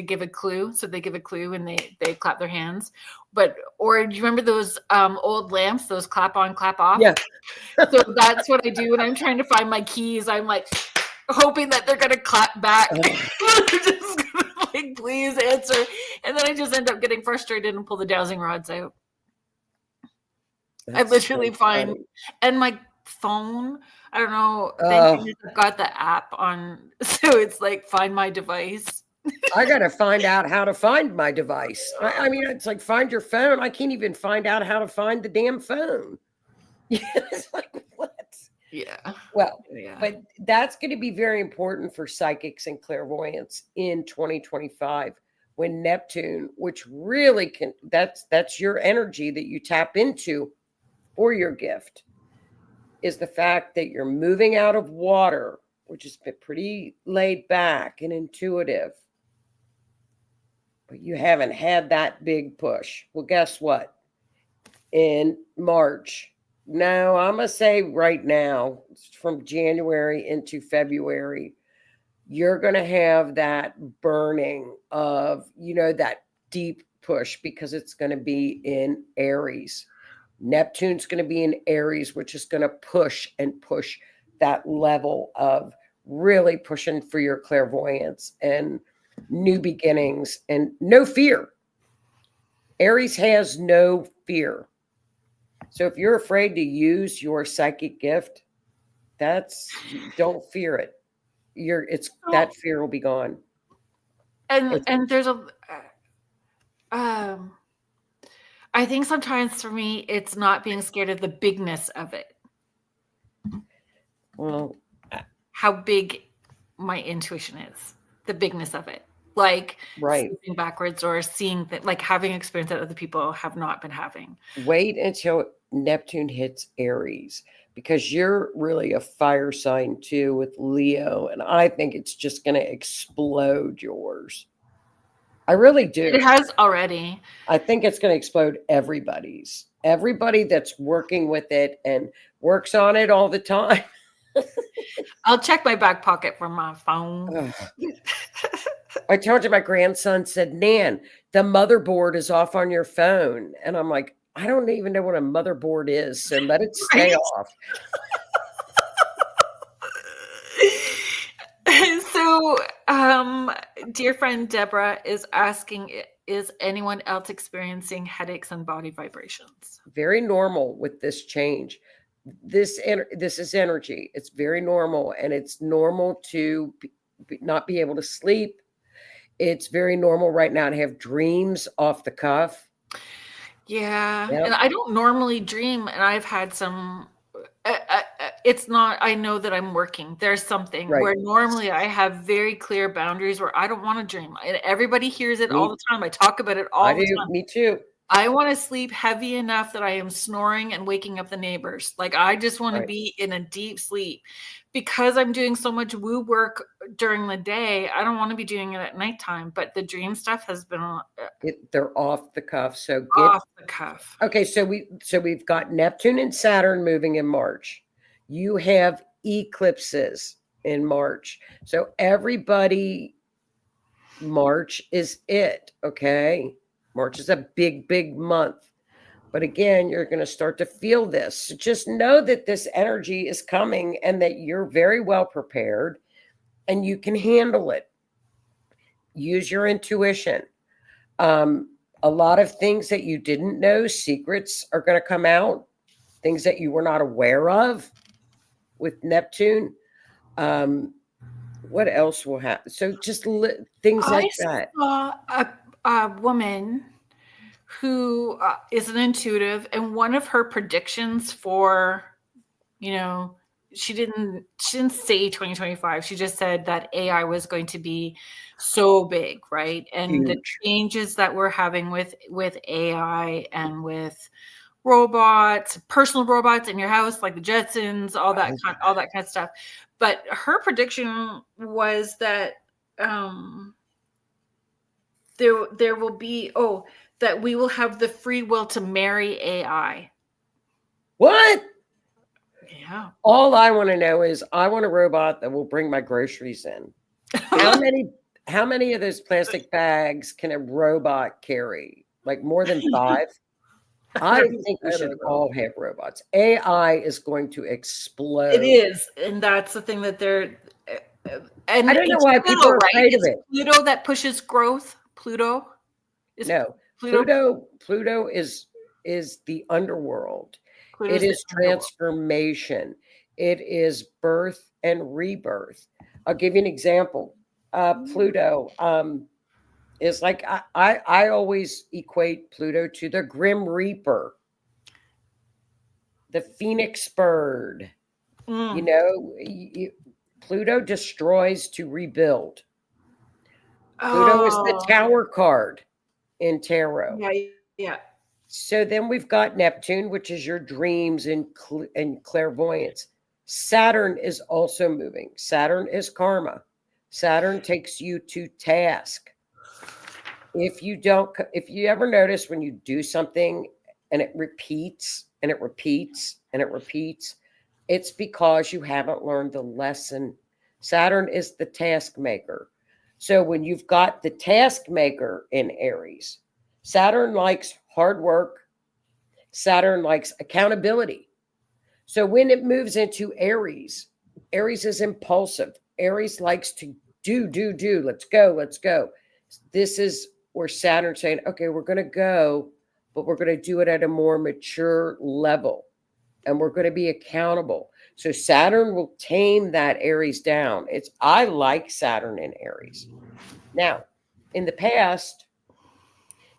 give a clue, so they give a clue and they clap their hands. Or do you remember those old lamps, those clap on, clap off? Yeah. So that's what I do when I'm trying to find my keys. I'm like hoping that they're gonna clap back. They're just gonna like, please answer. And then I just end up getting frustrated and pull the dowsing rods out. I literally find, and my phone, I don't know, I've got the app on, so it's like find my device. I gotta find out how to find my device. I mean, it's like find your phone. I can't even find out how to find the damn phone. It's like, what? Yeah. Well, but that's going to be very important for psychics and clairvoyants in 2025, when Neptune, which really that's your energy that you tap into for your gift, is the fact that you're moving out of water, which has been pretty laid back and intuitive, but you haven't had that big push. Well, guess what? In March, no, I'm going to say right now, from January into February, you're going to have that burning of, that deep push, because it's going to be in Aries. Neptune's going to be in Aries, which is going to push that level of really pushing for your clairvoyance and new beginnings and no fear. Aries has no fear. So if you're afraid to use your psychic gift, don't fear it. That fear will be gone. And there's I think sometimes for me, it's not being scared of the bigness of it. Well, how big my intuition is, the bigness of it. Like sleeping backwards or seeing that, like having experience that other people have not been having. Wait until Neptune hits Aries, because you're really a fire sign too with Leo. And I think it's just going to explode yours. I really do. It has already. I think it's going to explode everybody's. Everybody that's working with it and works on it all the time. I'll check my back pocket for my phone. I told you my grandson said, Nan, the motherboard is off on your phone. And I'm like, I don't even know what a motherboard is, so let it stay off. So, dear friend Deborah is asking, is anyone else experiencing headaches and body vibrations? Very normal with this change. This is energy. It's very normal, and it's normal to not be able to sleep. It's very normal right now to have dreams off the cuff. Yeah. Yep. And I don't normally dream, and I've had some it's not, I know that I'm working. There's something where normally I have very clear boundaries where I don't want to dream. And everybody hears it all the time. I talk about it all the time. Me too. I want to sleep heavy enough that I am snoring and waking up the neighbors. Like I just want to be in a deep sleep. Because I'm doing so much woo work during the day, I don't want to be doing it at nighttime. But the dream stuff has been they're off the cuff. So off the cuff. Okay, so we've got Neptune and Saturn moving in March. You have eclipses in March. So everybody, March is it. Okay, March is a big, big month. But again, you're going to start to feel this. So just know that this energy is coming and that you're very well prepared and you can handle it. Use your intuition. A lot of things that you didn't know, secrets are going to come out, things that you were not aware of with Neptune. What else will happen? So just things like that. I saw a woman who is an intuitive, and one of her predictions for, she didn't say 2025. She just said that AI was going to be so big, right? And huge. The changes that we're having with AI and with robots, personal robots in your house, like the Jetsons, all that kind of stuff. But her prediction was that there will be that we will have the free will to marry AI. What? Yeah. All I want to know is I want a robot that will bring my groceries in. How many of those plastic bags can a robot carry? Like more than 5? I think we should all have robots. AI is going to explode. It is. And that's the thing that they're... And I don't know why people are afraid of it. Pluto that pushes growth. Pluto is the underworld. It is transformation. It is birth and rebirth. I'll give you an example. Pluto is like, I always equate Pluto to the Grim Reaper, the Phoenix bird. Pluto destroys to rebuild. Pluto is the Tower card in tarot. Yeah. So then we've got Neptune, which is your dreams and clairvoyance. Saturn is also moving. Saturn is karma. Saturn takes you to task. If you ever notice when you do something and it repeats and it repeats and it repeats, it's because you haven't learned the lesson. Saturn is the task maker. So when you've got the task maker in Aries, Saturn likes hard work. Saturn likes accountability. So when it moves into Aries, Aries is impulsive. Aries likes to do. Let's go. This is or Saturn saying, okay, we're going to go, but we're going to do it at a more mature level and we're going to be accountable. So Saturn will tame that Aries down. I like Saturn in Aries. Now, in the past,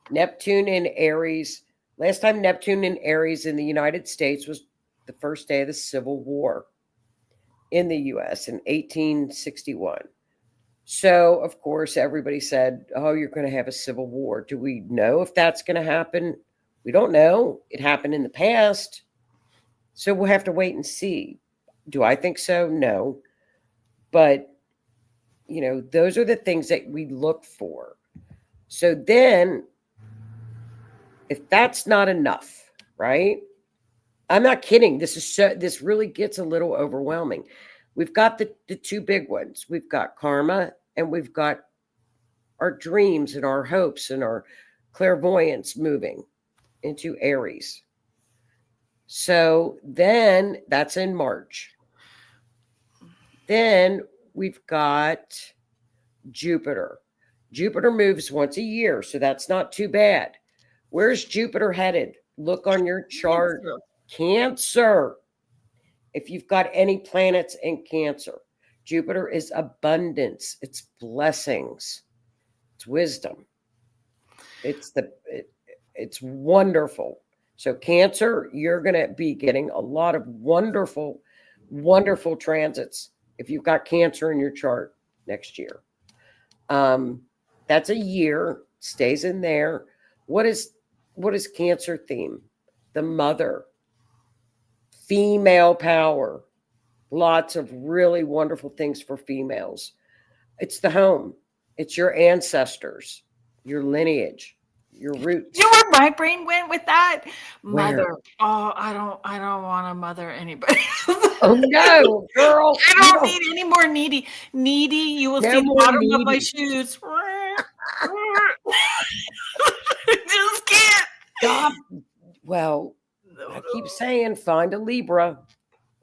Neptune in Aries, last time Neptune in Aries in the United States was the first day of the Civil War in the US in 1861. So, of course, everybody said, oh, you're going to have a civil war. Do we know if that's going to happen? We don't know. It happened in the past. So we'll have to wait and see. Do I think so? No. But, those are the things that we look for. So then, if that's not enough, right? I'm not kidding. This really gets a little overwhelming. We've got the two big ones. We've got karma and we've got our dreams and our hopes and our clairvoyance moving into Aries. So then that's in March. Then we've got Jupiter. Jupiter moves once a year, so that's not too bad. Where's Jupiter headed? Look on your chart. Cancer. If you've got any planets in Cancer, Jupiter is abundance. It's blessings. It's wisdom. It's wonderful. So Cancer, you're going to be getting a lot of wonderful, wonderful transits if you've got Cancer in your chart next year. That's a year, stays in there. What is Cancer theme? The mother, female power, lots of really wonderful things for females. It's the home. It's your ancestors, your lineage, your roots. You know where my brain went with that? Where? Mother. Oh, I don't want to mother anybody. Oh no, girl. I don't need any more needy. Needy, you will No see the more bottom needy. of my shoes. I just can't. Stop. Well, I keep saying find a Libra.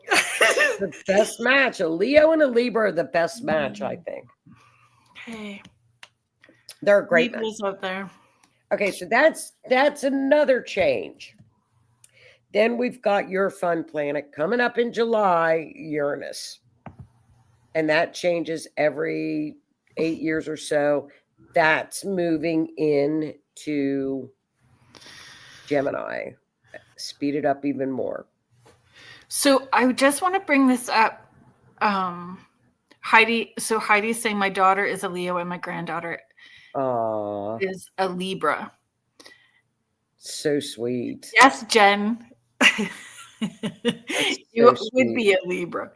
The best match. A Leo and a Libra are the best match, I think. Okay. They're a great match. Libras out there. Okay, so that's another change. Then we've got your fun planet coming up in July, Uranus. And that changes every 8 years or so. That's moving into Gemini. Speed it up even more. So I just want to bring this up. Heidi. So Heidi's saying my daughter is a Leo and my granddaughter is a Libra. So sweet. Yes, Jen. You would be a Libra.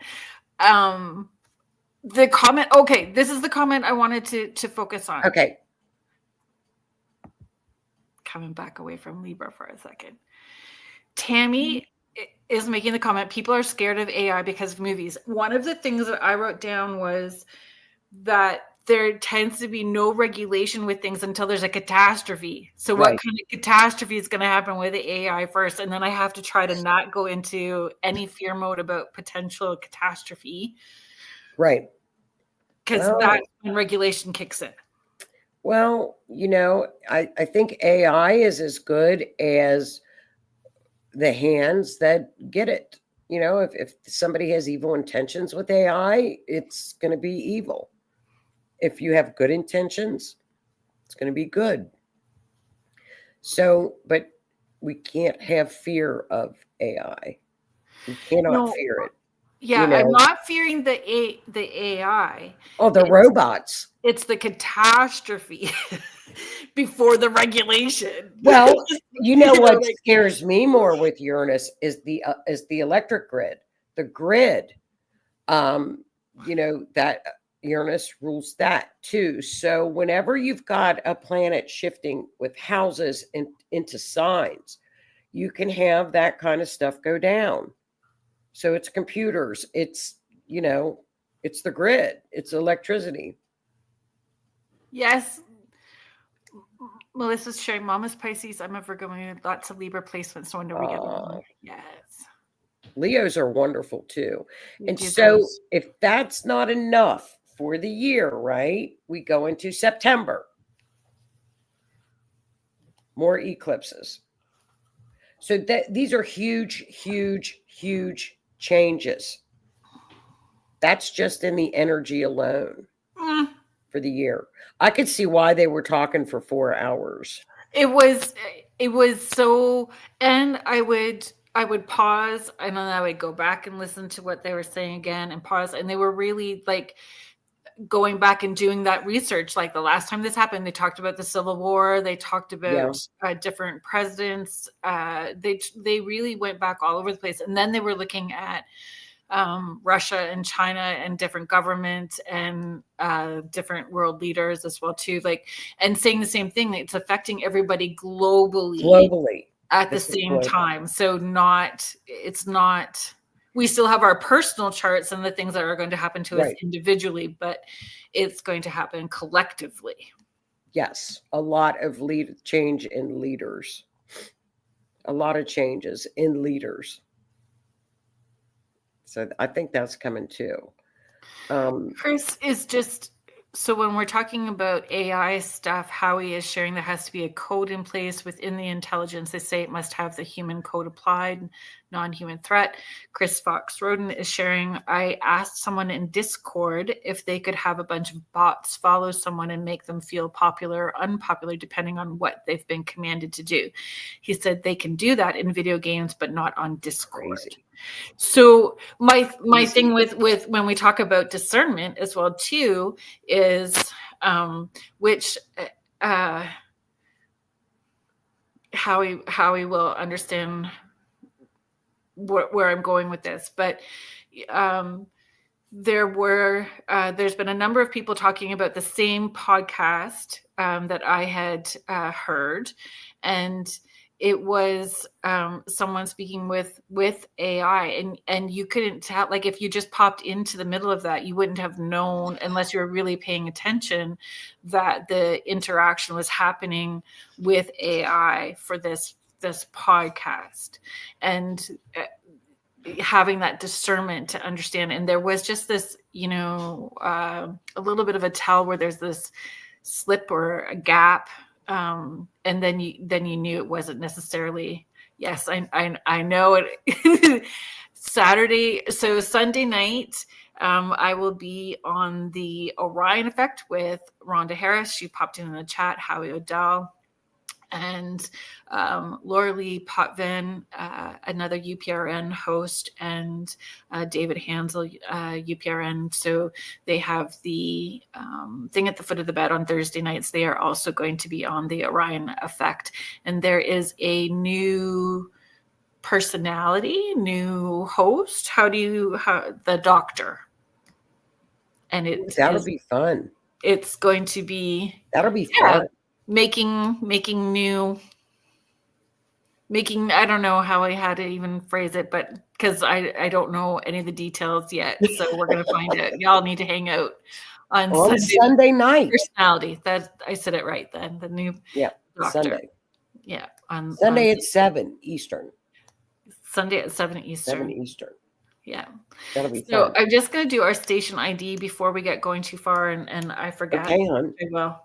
The comment. Okay, this is the comment I wanted to focus on. Okay. Coming back away from Libra for a second. Tammy is making the comment, people are scared of AI because of movies. One of the things that I wrote down was that there tends to be no regulation with things until there's a catastrophe. So what kind of catastrophe is going to happen with the AI first? And then I have to try to not go into any fear mode about potential catastrophe. Right. Because that's when regulation kicks in. Well, I think AI is as good as the hands that get it. If somebody has evil intentions with AI, it's going to be evil. If you have good intentions, it's going to be good. So, but we can't have fear of AI. We cannot fear it. Yeah, I'm not fearing the AI. Oh, the robots. It's the catastrophe before the regulation. Well, what scares me more with Uranus is the electric grid. The grid, that Uranus rules that too. So whenever you've got a planet shifting with houses into signs, you can have that kind of stuff go down. So it's computers, it's the grid, it's electricity. Yes. Melissa's sharing, Mama's Pisces, I'm a Virgo, lots of Libra placements, so wonder we get along. Yes. Leos are wonderful too. And so if that's not enough for the year, right? We go into September. more eclipses. So these are huge, huge, huge changes. That's just in the energy alone for the year. I could see why they were talking for 4 hours. It was so, and I would pause and then I would go back and listen to what they were saying again and pause, and they were really like going back and doing that research. Like the last time this happened, they talked about the Civil War, they talked about different presidents. They really went back all over the place, and then they were looking at Russia and China and different governments and different world leaders as well too, like, and saying the same thing, that it's affecting everybody globally at the same time. So it's not, we still have our personal charts and the things that are going to happen to us individually, but it's going to happen collectively. Yes, a lot of change in leaders, a lot of changes in leaders. So I think that's coming too. Chris is just, so when we're talking about AI stuff, Howie is sharing there has to be a code in place within the intelligence. They say it must have the human code applied, non-human threat. Chris Fox Roden is sharing, I asked someone in Discord if they could have a bunch of bots follow someone and make them feel popular or unpopular depending on what they've been commanded to do. He said they can do that in video games, but not on Discord. Crazy. So my thing with when we talk about discernment as well too is which Howie will understand where I'm going with this, but there's been a number of people talking about the same podcast that I had heard, and it was someone speaking with AI, and you couldn't tell, like if you just popped into the middle of that, you wouldn't have known unless you were really paying attention that the interaction was happening with AI for this podcast, and having that discernment to understand. And there was just this, a little bit of a tell where there's this slip or a gap. And then you knew it wasn't necessarily, yes, I know it. Saturday. So Sunday night, I will be on the Orion Effect with Rhonda Harris. She popped in the chat, Howie O'Dell, and Laura Lee Potvin, another UPRN host, and David Hansel, UPRN. So they have the thing at the foot of the bed on Thursday nights. They are also going to be on the Orion Effect. And there is a new personality, new host. The doctor. And that'll be fun. It's going to be. That'll be fun. Making I don't know how I had to even phrase it, but because I don't know any of the details yet, so we're gonna find out. Y'all need to hang out on Sunday night. Personality, that I said it right then. The new doctor. Sunday. Yeah, on Sunday at 7 Eastern. Sunday at 7 Eastern. 7 Eastern. Yeah. That'll be so fun. I'm just going to do our station ID before we get going too far, and I forgot. Okay, hon. I will.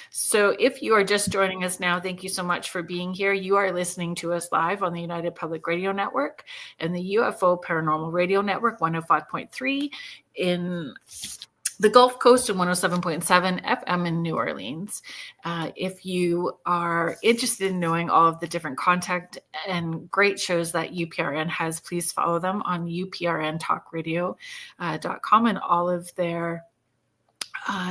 So if you are just joining us now, thank you so much for being here. You are listening to us live on the United Public Radio Network and the UFO Paranormal Radio Network 105.3 in the Gulf Coast and 107.7 FM in New Orleans. If you are interested in knowing all of the different content and great shows that UPRN has, please follow them on uprntalkradio.com and all of their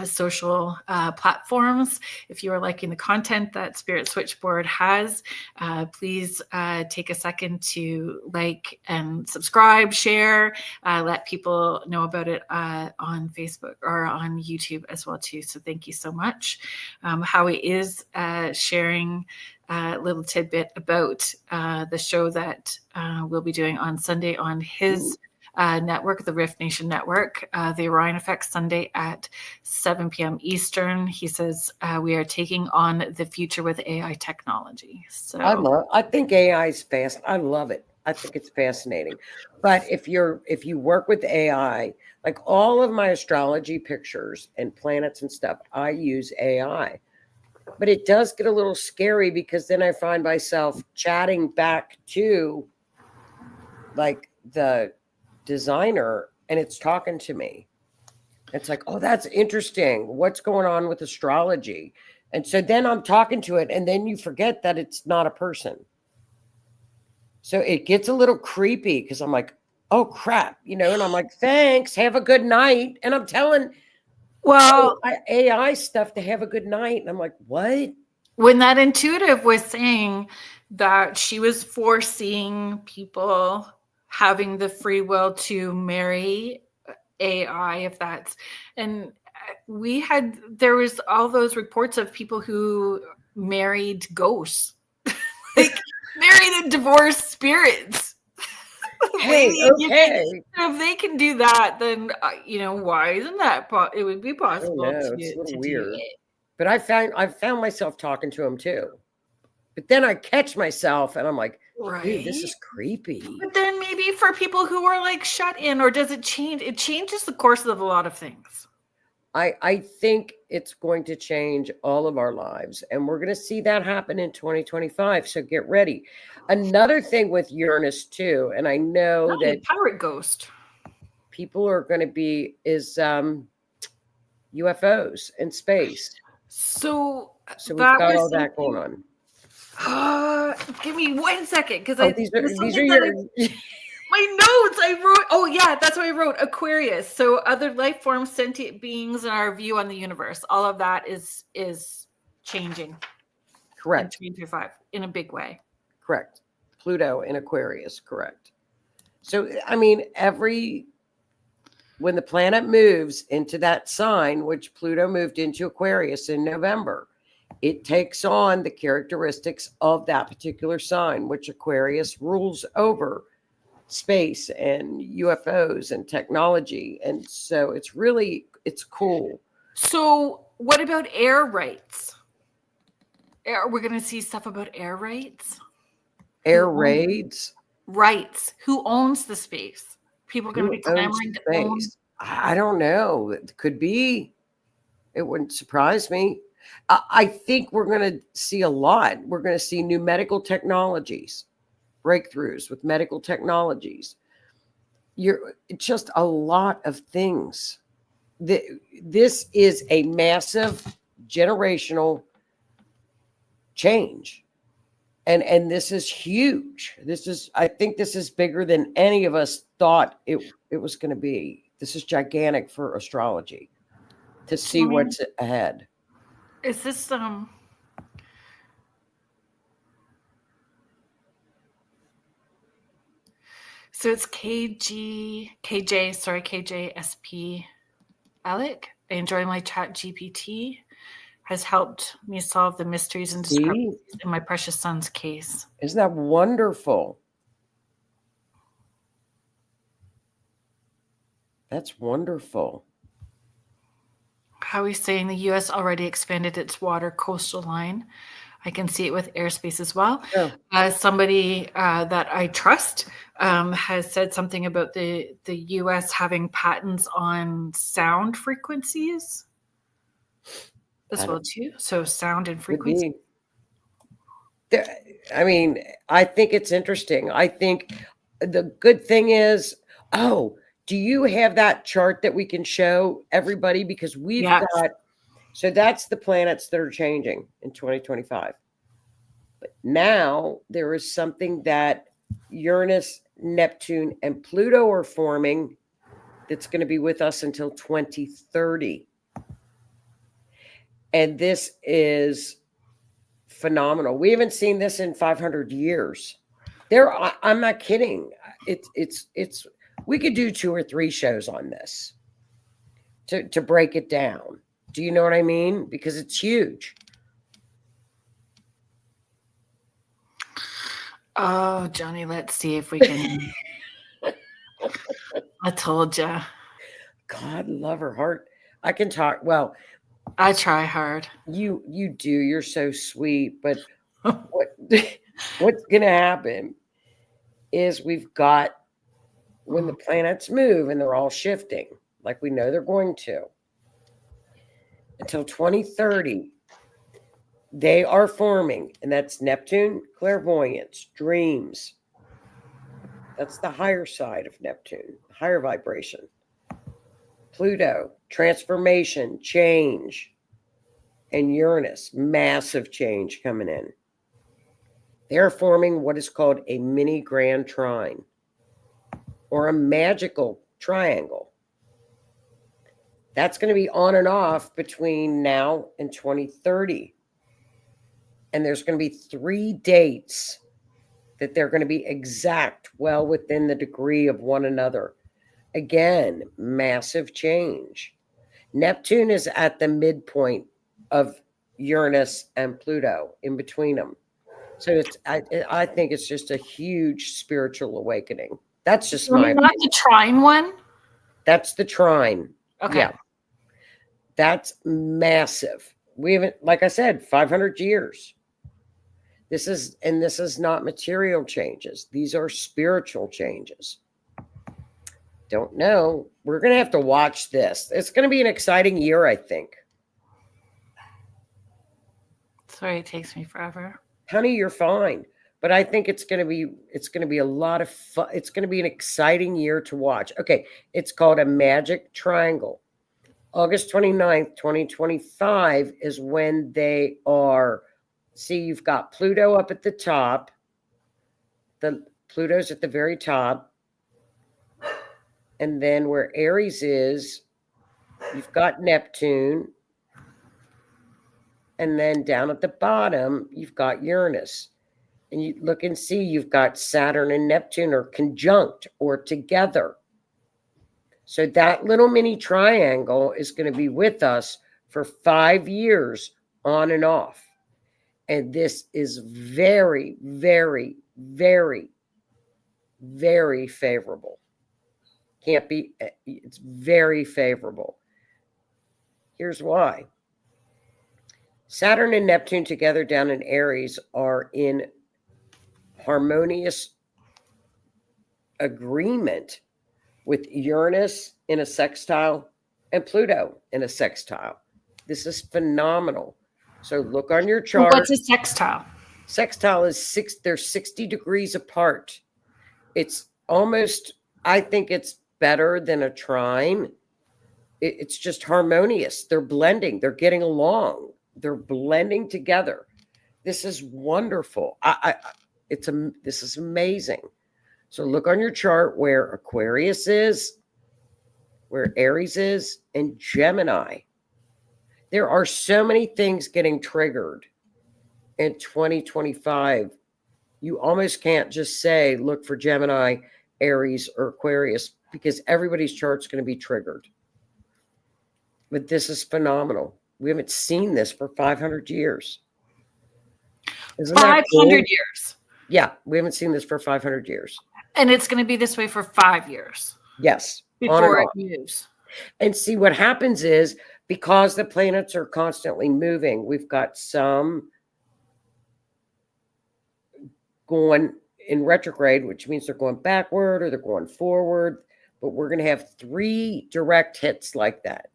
social platforms. If you are liking the content that Spirit Switchboard has, please take a second to like and subscribe, share, let people know about it on Facebook or on YouTube as well too. So thank you so much. Howie is sharing a little tidbit about the show that we'll be doing on Sunday on his network, the Rift Nation Network, the Orion Effect, Sunday at 7 p.m. Eastern. He says we are taking on the future with AI technology. So I think AI is fast. I love it. I think it's fascinating. But if you work with AI, like all of my astrology pictures and planets and stuff, I use AI. But it does get a little scary because then I find myself chatting back to like the designer and it's talking to me. It's like, oh, that's interesting. What's going on with astrology? And so then I'm talking to it, and then you forget that it's not a person. So it gets a little creepy because I'm like, oh, crap, and I'm like, thanks, have a good night. And I'm telling AI stuff to have a good night. And I'm like, what? When that intuitive was saying that she was foreseeing people having the free will to marry AI, and there was all those reports of people who married ghosts, like married and divorced spirits. Hey, okay. If they can do that, then why isn't that? It would be possible it's a little to weird. do it. But I found myself talking to him too. But then I catch myself and I'm like, dude, this is creepy. But then maybe for people who are like shut in, or does it change? It changes the course of a lot of things. I think it's going to change all of our lives. And we're going to see that happen in 2025. So get ready. Another thing with Uranus too, and I know that pirate ghost people are going to be is UFOs in space. So we've got all that going on. Give me 1 second, because these are your my notes. I wrote. Oh yeah, that's what I wrote. Aquarius. So other life forms, sentient beings, and our view on the universe. All of that is changing. Correct. In 2025 in a big way. Correct. Pluto in Aquarius. Correct. So I mean, when the planet moves into that sign, which Pluto moved into Aquarius in November, it takes on the characteristics of that particular sign, which Aquarius rules over space and UFOs and technology. And so it's cool. So what about air rights? Are we going to see stuff about air rights? Air raids? Rights. Who owns the space? People are going to be clamoring to own. I don't know. It could be. It wouldn't surprise me. I think we're going to see a lot. We're going to see new medical technologies, breakthroughs with medical technologies. Just a lot of things. This is a massive generational change. And this is huge. I think this is bigger than any of us thought it was going to be. This is gigantic for astrology to see what's ahead. Is this So it's KJSP. Alec, I enjoy my chat GPT. Has helped me solve the mysteries and discrepancies in my precious son's case. Isn't that wonderful? That's wonderful. How are we saying the U.S. already expanded its water coastal line? I can see it with airspace as well. Yeah. Somebody that I trust has said something about the U.S. having patents on sound frequencies as well too. So sound and frequency. I mean, I think it's interesting. I think the good thing is, do you have that chart that we can show everybody? Because we've got, so that's the planets that are changing in 2025. But now there is something that Uranus, Neptune, and Pluto are forming that's going to be with us until 2030. And this is phenomenal. We haven't seen this in 500 years. I'm not kidding. It's we could do 2 or 3 shows on this to break it down. Do you know what I mean? Because it's huge. Oh, Joni, let's see if we can. I told you. God love her heart. I can talk. Well, I try hard. You do. You're so sweet. But what's going to happen is we've got, when the planets move and they're all shifting, like we know they're going to, until 2030, They are forming, and that's Neptune, clairvoyance, dreams. That's the higher side of Neptune, higher vibration. Pluto, transformation, change. And Uranus, massive change coming in. They're forming what is called a mini grand trine or a magical triangle. That's going to be on and off between now and 2030. And there's going to be 3 dates that they're going to be exact, well within the degree of one another. Again, massive change. Neptune is at the midpoint of Uranus and Pluto, in between them. So I think it's just a huge spiritual awakening. That's just my not the trine one. That's the trine. Okay. Yeah. That's massive. We haven't, like I said, 500 years. This is not material changes. These are spiritual changes. Don't know. We're going to have to watch this. It's going to be an exciting year, I think. Sorry, it takes me forever. Honey, you're fine. But I think it's going to be a lot of fun. It's going to be an exciting year to watch. Okay, it's called a magic triangle. August 29th, 2025 is when they are. See, you've got Pluto up at the top. Pluto's at the very top. And then where Aries is, you've got Neptune. And then down at the bottom, you've got Uranus. And you look and see, you've got Saturn and Neptune are conjunct or together. So that little mini triangle is going to be with us for 5 years on and off. And this is very, very, very, very favorable. It's very favorable. Here's why. Saturn and Neptune together down in Aries are in harmonious agreement with Uranus in a sextile and Pluto in a sextile. This is phenomenal. So look on your chart. What's a sextile? Sextile is they're 60 degrees apart. It's almost, I think it's better than a trine. It's just harmonious. They're blending. They're getting along. They're blending together. This is wonderful. This is amazing. So look on your chart where Aquarius is, where Aries is, and Gemini. There are so many things getting triggered in 2025. You almost can't just say, look for Gemini, Aries, or Aquarius, because everybody's chart's going to be triggered. But this is phenomenal. We haven't seen this for 500 years. Isn't that 500 cool? years. Yeah, we haven't seen this for 500 years. And it's going to be this way for 5 years. Yes. Before it moves. And see, what happens is, because the planets are constantly moving, we've got some going in retrograde, which means they're going backward or they're going forward. But we're going to have 3 direct hits like that.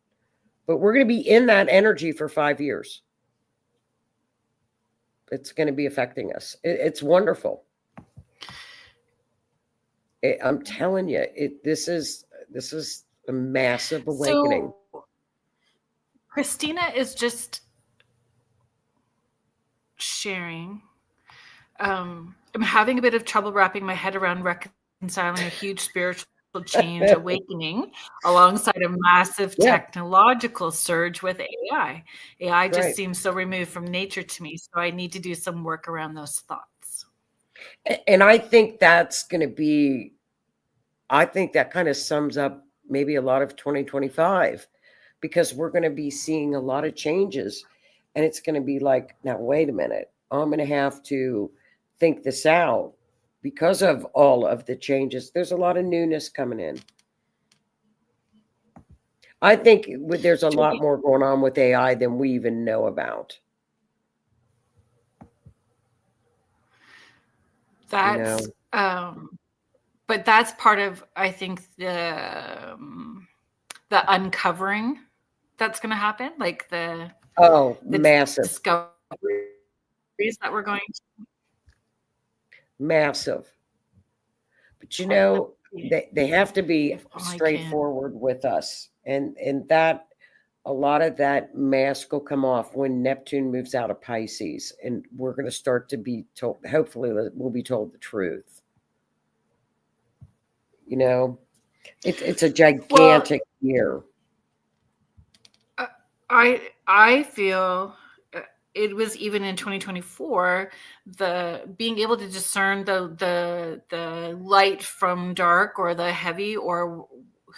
But we're going to be in that energy for 5 years. It's going to be affecting us. It's wonderful. I'm telling you, this is a massive awakening. So, Christina is just sharing. I'm having a bit of trouble wrapping my head around reconciling a huge spiritual change awakening alongside a massive technological surge with AI. AI just seems so removed from nature to me. So I need to do some work around those thoughts. And I think that's going to be, I think that kind of sums up maybe a lot of 2025, because we're going to be seeing a lot of changes. And it's going to be like, now, wait a minute, I'm going to have to think this out. Because of all of the changes, there's a lot of newness coming in. I think there's a lot more going on with AI than we even know about. That's, but that's part of, I think, the uncovering that's going to happen, like the massive discovery countries that we're going to. Massive. But you Oh, know, they have to be if I can. straightforward with us. And that a lot of that mask will come off when Neptune moves out of Pisces, and we're going to start to be told, hopefully we'll be told the truth. You know, it's a gigantic year. I feel it was even in 2024, the being able to discern the light from dark, or the heavy, or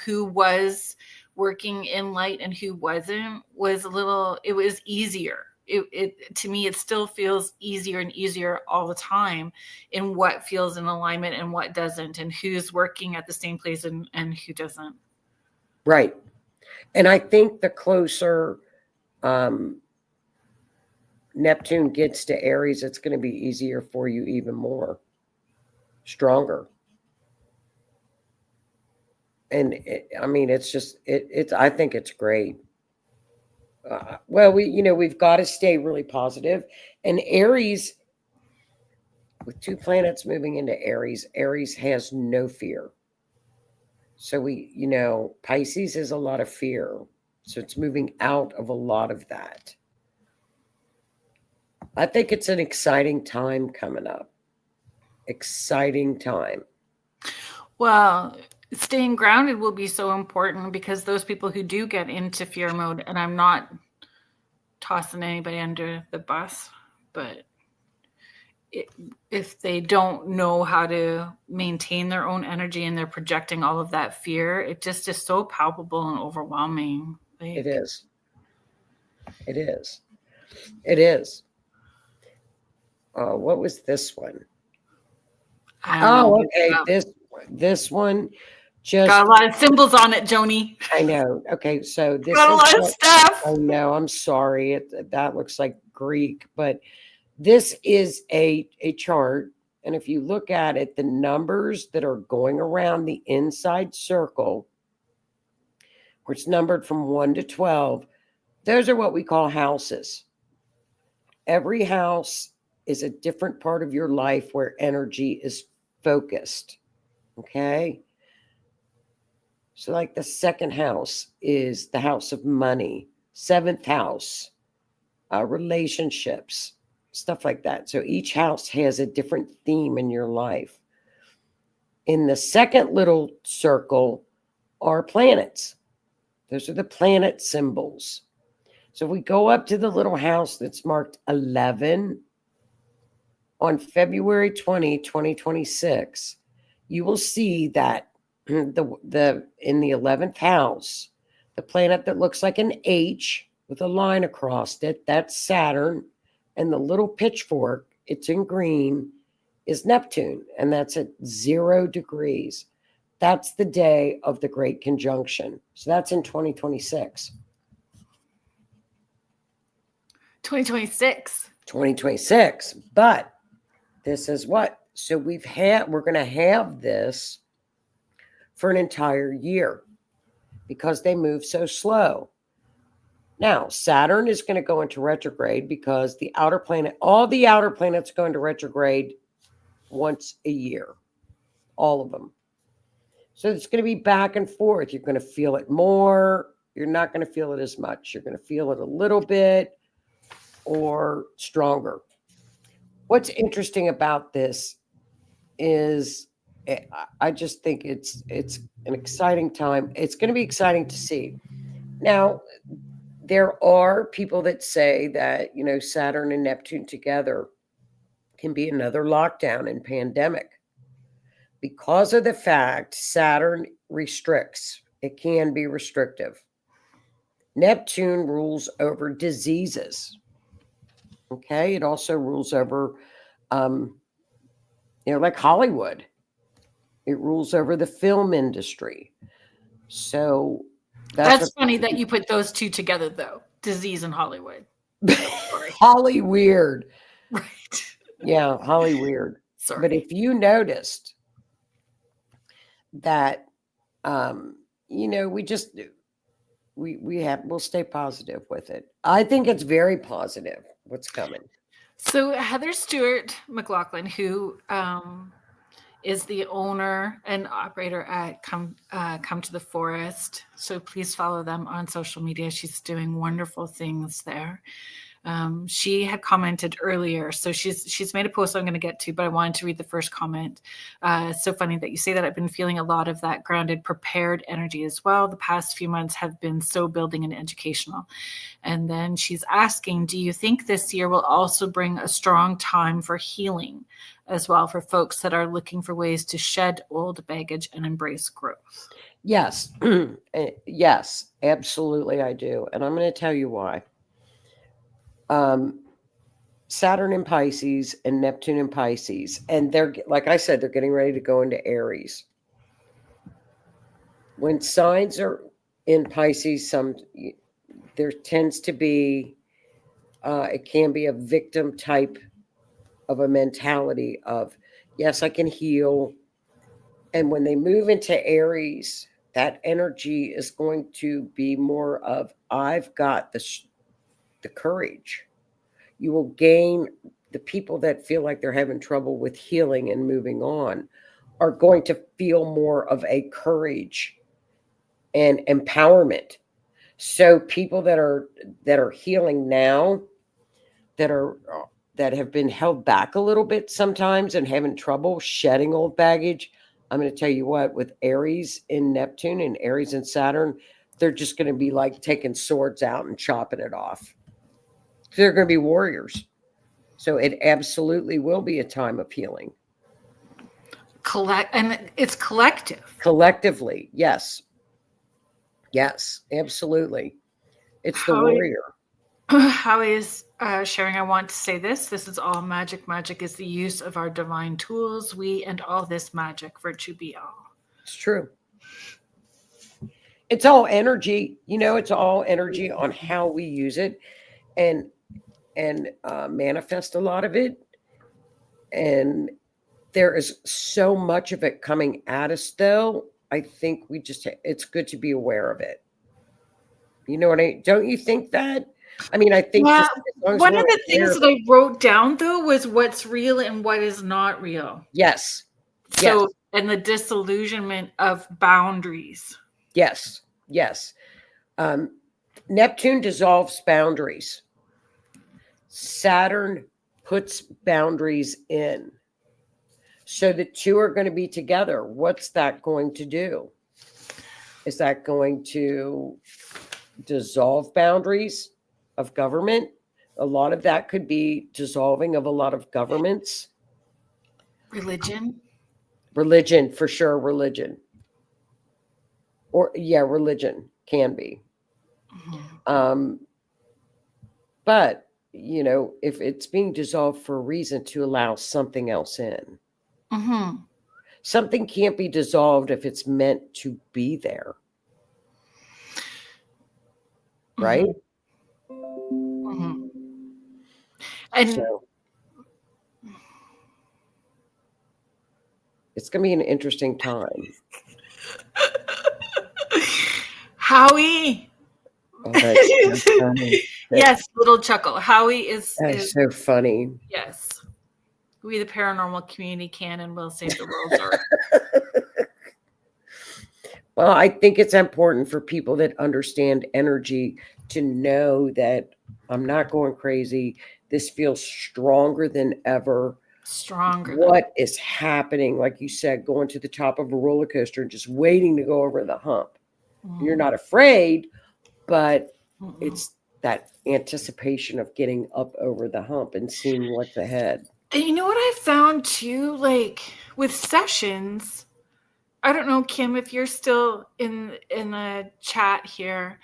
who was working in light and who wasn't, was it was easier. It to me, it still feels easier and easier all the time in what feels in alignment and what doesn't, and who's working at the same place and who doesn't. Right. And I think the closer Neptune gets to Aries, it's going to be easier for you, even more stronger. And I mean, it's just I think it's great. Well, we've got to stay really positive. And Aries, with 2 planets moving into Aries has no fear. So Pisces is a lot of fear. So it's moving out of a lot of that. I think it's an exciting time coming up. Exciting time. Well, staying grounded will be so important, because those people who do get into fear mode, and I'm not tossing anybody under the bus, but if they don't know how to maintain their own energy and they're projecting all of that fear, it just is so palpable and overwhelming. It is. It is. It is. What was this one? Oh, okay. This one just got a lot of symbols on it, Joni. I know. Okay, so this got a lot of stuff. I know. I'm sorry. That looks like Greek, but this is a chart, and if you look at it, the numbers that are going around the inside circle, where it's numbered from 1 to 12, those are what we call houses. Every house is a different part of your life where energy is focused. Okay. So like the 2nd house is the house of money, 7th house, relationships, stuff like that. So each house has a different theme in your life. In the 2nd little circle are planets. Those are the planet symbols. So if we go up to the little house that's marked 11, on February 20, 2026, you will see that in the 11th house, the planet that looks like an H with a line across it, that's Saturn, and the little pitchfork, it's in green, is Neptune, and that's at 0 degrees. That's the day of the Great Conjunction. So that's in 2026. 2026. 2026. But this is what? So we're going to have this for an entire year because they move so slow. Now, Saturn is going to go into retrograde because all the outer planets go into retrograde once a year. All of them. So it's going to be back and forth. You're going to feel it more. You're not going to feel it as much. You're going to feel it a little bit or stronger. What's interesting about this is I just think it's an exciting time. It's going to be exciting to see. Now, there are people that say that, Saturn and Neptune together can be another lockdown and pandemic because of the fact Saturn restricts. It can be restrictive. Neptune rules over diseases. Okay. It also rules over, like Hollywood. It rules over the film industry. So that's funny that you put those two together, though. Disease and Hollywood. Holly weird. Right. Yeah, Holly weird. Sorry. But if you noticed that, we'll stay positive with it. I think it's very positive what's coming. So Heather Stewart McLaughlin, who is the owner and operator at Come to the Forest. So please follow them on social media. She's doing wonderful things there. She had commented earlier, so she's made a post I'm going to get to, but I wanted to read the first comment. It's so funny that you say that. I've been feeling a lot of that grounded, prepared energy as well. The past few months have been so building and educational. And then she's asking, do you think this year will also bring a strong time for healing as well for folks that are looking for ways to shed old baggage and embrace growth? Yes. Yes, absolutely I do. And I'm going to tell you why. Saturn in Pisces and Neptune in Pisces. And they're, like I said, they're getting ready to go into Aries. When signs are in Pisces, there tends to be, it can be a victim type of a mentality of, yes, I can heal. And when they move into Aries, that energy is going to be more of, I've got the courage. You will gain, the people that feel like they're having trouble with healing and moving on are going to feel more of a courage and empowerment. So people that are healing now, that have been held back a little bit sometimes and having trouble shedding old baggage, I'm going to tell you what, with Aries in Neptune and Aries in Saturn, they're just going to be like taking swords out and chopping it off. They're going to be warriors. So it absolutely will be a time of healing. And it's collective. Collectively, yes. Yes, absolutely. It's the warrior. Howie is sharing, I want to say this. This is all magic. Magic is the use of our divine tools. We and all this magic, virtue be all. It's true. It's all energy. It's all energy on how we use it and manifest a lot of it. And there is so much of it coming at us, though. I think it's good to be aware of it. You know what don't you think that? I mean, I think one of the things that I wrote down, though, was what's real and what is not real. Yes. So, yes. And the disillusionment of boundaries. Yes. Yes. Neptune dissolves boundaries. Saturn puts boundaries in. So the two are going to be together. What's that going to do? Is that going to dissolve boundaries of government? A lot of that could be dissolving of a lot of governments. Religion, for sure. Religion can be. Mm-hmm. But if it's being dissolved for a reason to allow something else in, mm-hmm. Something can't be dissolved if it's meant to be there. Right? Mm-hmm. And so, it's going to be an interesting time. Howie. Oh, that's so funny. Yes, little chuckle. Howie is so funny. Yes. We, the paranormal community, can and will save the world. Well, I think it's important for people that understand energy to know that I'm not going crazy. This feels stronger than ever. What is happening? Like you said, going to the top of a roller coaster and just waiting to go over the hump. Mm-hmm. You're not afraid, but it's that anticipation of getting up over the hump and seeing what's ahead. And you know what I found too? Like with sessions, I don't know, Kim, if you're still in the chat here.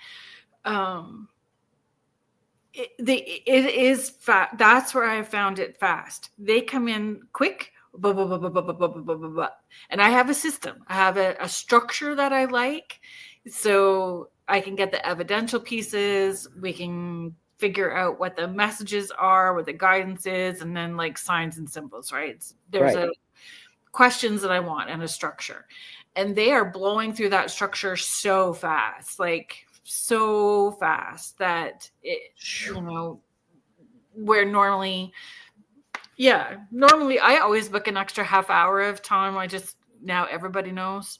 It is fast. That's where I found it fast. They come in quick, blah, blah, blah, blah, blah, blah, blah, blah, blah. And I have a system. I have a structure that I like. So I can get the evidential pieces. We can figure out what the messages are, what the guidance is, and then like signs and symbols, right? There's a questions that I want and a structure. And they are blowing through that structure so fast, like so fast that it, where normally Yeah. Normally, I always book an extra half hour of time. Now everybody knows.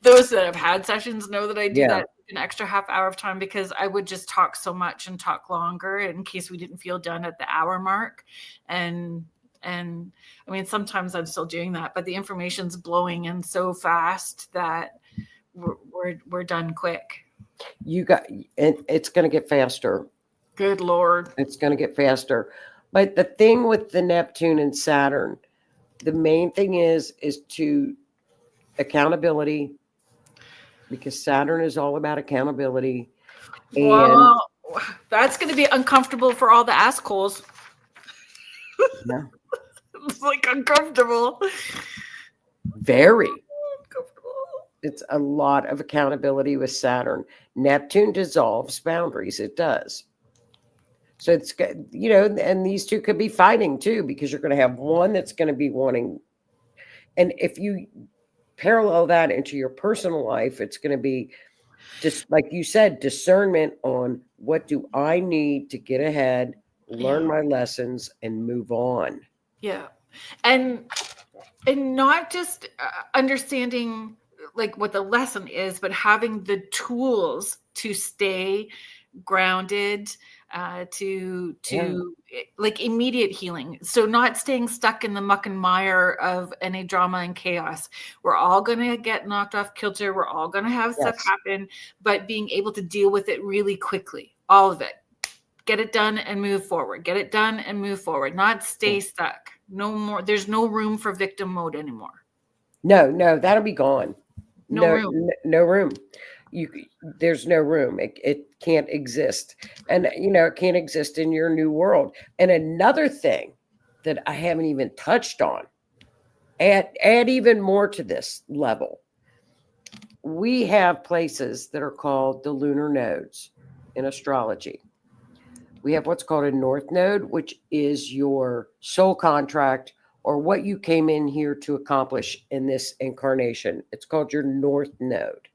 Those that have had sessions know that I do Yeah. that an extra half hour of time, because I would just talk so much and talk longer in case we didn't feel done at the hour mark. And I mean, sometimes I'm still doing that, but the information's blowing in so fast that we're done quick. It's going to get faster. Good Lord. It's going to get faster. But the thing with the Neptune and Saturn, the main thing is to accountability, because Saturn is all about accountability. And Well, that's going to be uncomfortable for all the assholes. yeah, It's like uncomfortable. very. Uncomfortable. It's a lot of accountability with Saturn. Neptune dissolves boundaries. It does. So it's, and these two could be fighting too, because you're going to have one that's going to be wanting. And if you parallel that into your personal life, it's going to be just like you said, discernment on what do I need to get ahead, learn my lessons, and move on. Yeah. And not just understanding like what the lesson is, but having the tools to stay grounded, to like immediate healing. So not staying stuck in the muck and mire of any drama and chaos. We're all going to get knocked off kilter. We're all going to have stuff happen, but being able to deal with it really quickly, all of it. Get it done and move forward. Get it done and move forward. Not stay stuck. No more. There's no room for victim mode anymore. No, that'll be gone. No room. No room. There's no room. It can't exist. And it can't exist in your new world. And another thing that I haven't even touched on, add even more to this level. We have places that are called the lunar nodes in astrology. We have what's called a north node, which is your soul contract, or what you came in here to accomplish in this incarnation. It's called your north node.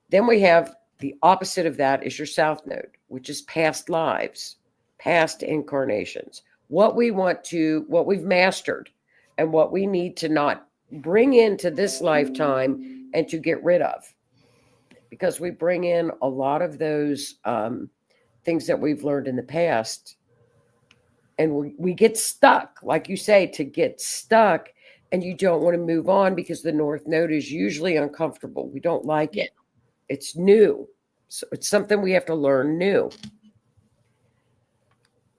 Then we have the opposite of that is your south node, which is past lives, past incarnations, what we've mastered, and what we need to not bring into this lifetime and to get rid of. Because we bring in a lot of those things that we've learned in the past, and we get stuck, like you say, to get stuck, and you don't want to move on because the north node is usually uncomfortable. We don't like it. It's new. So it's something we have to learn new.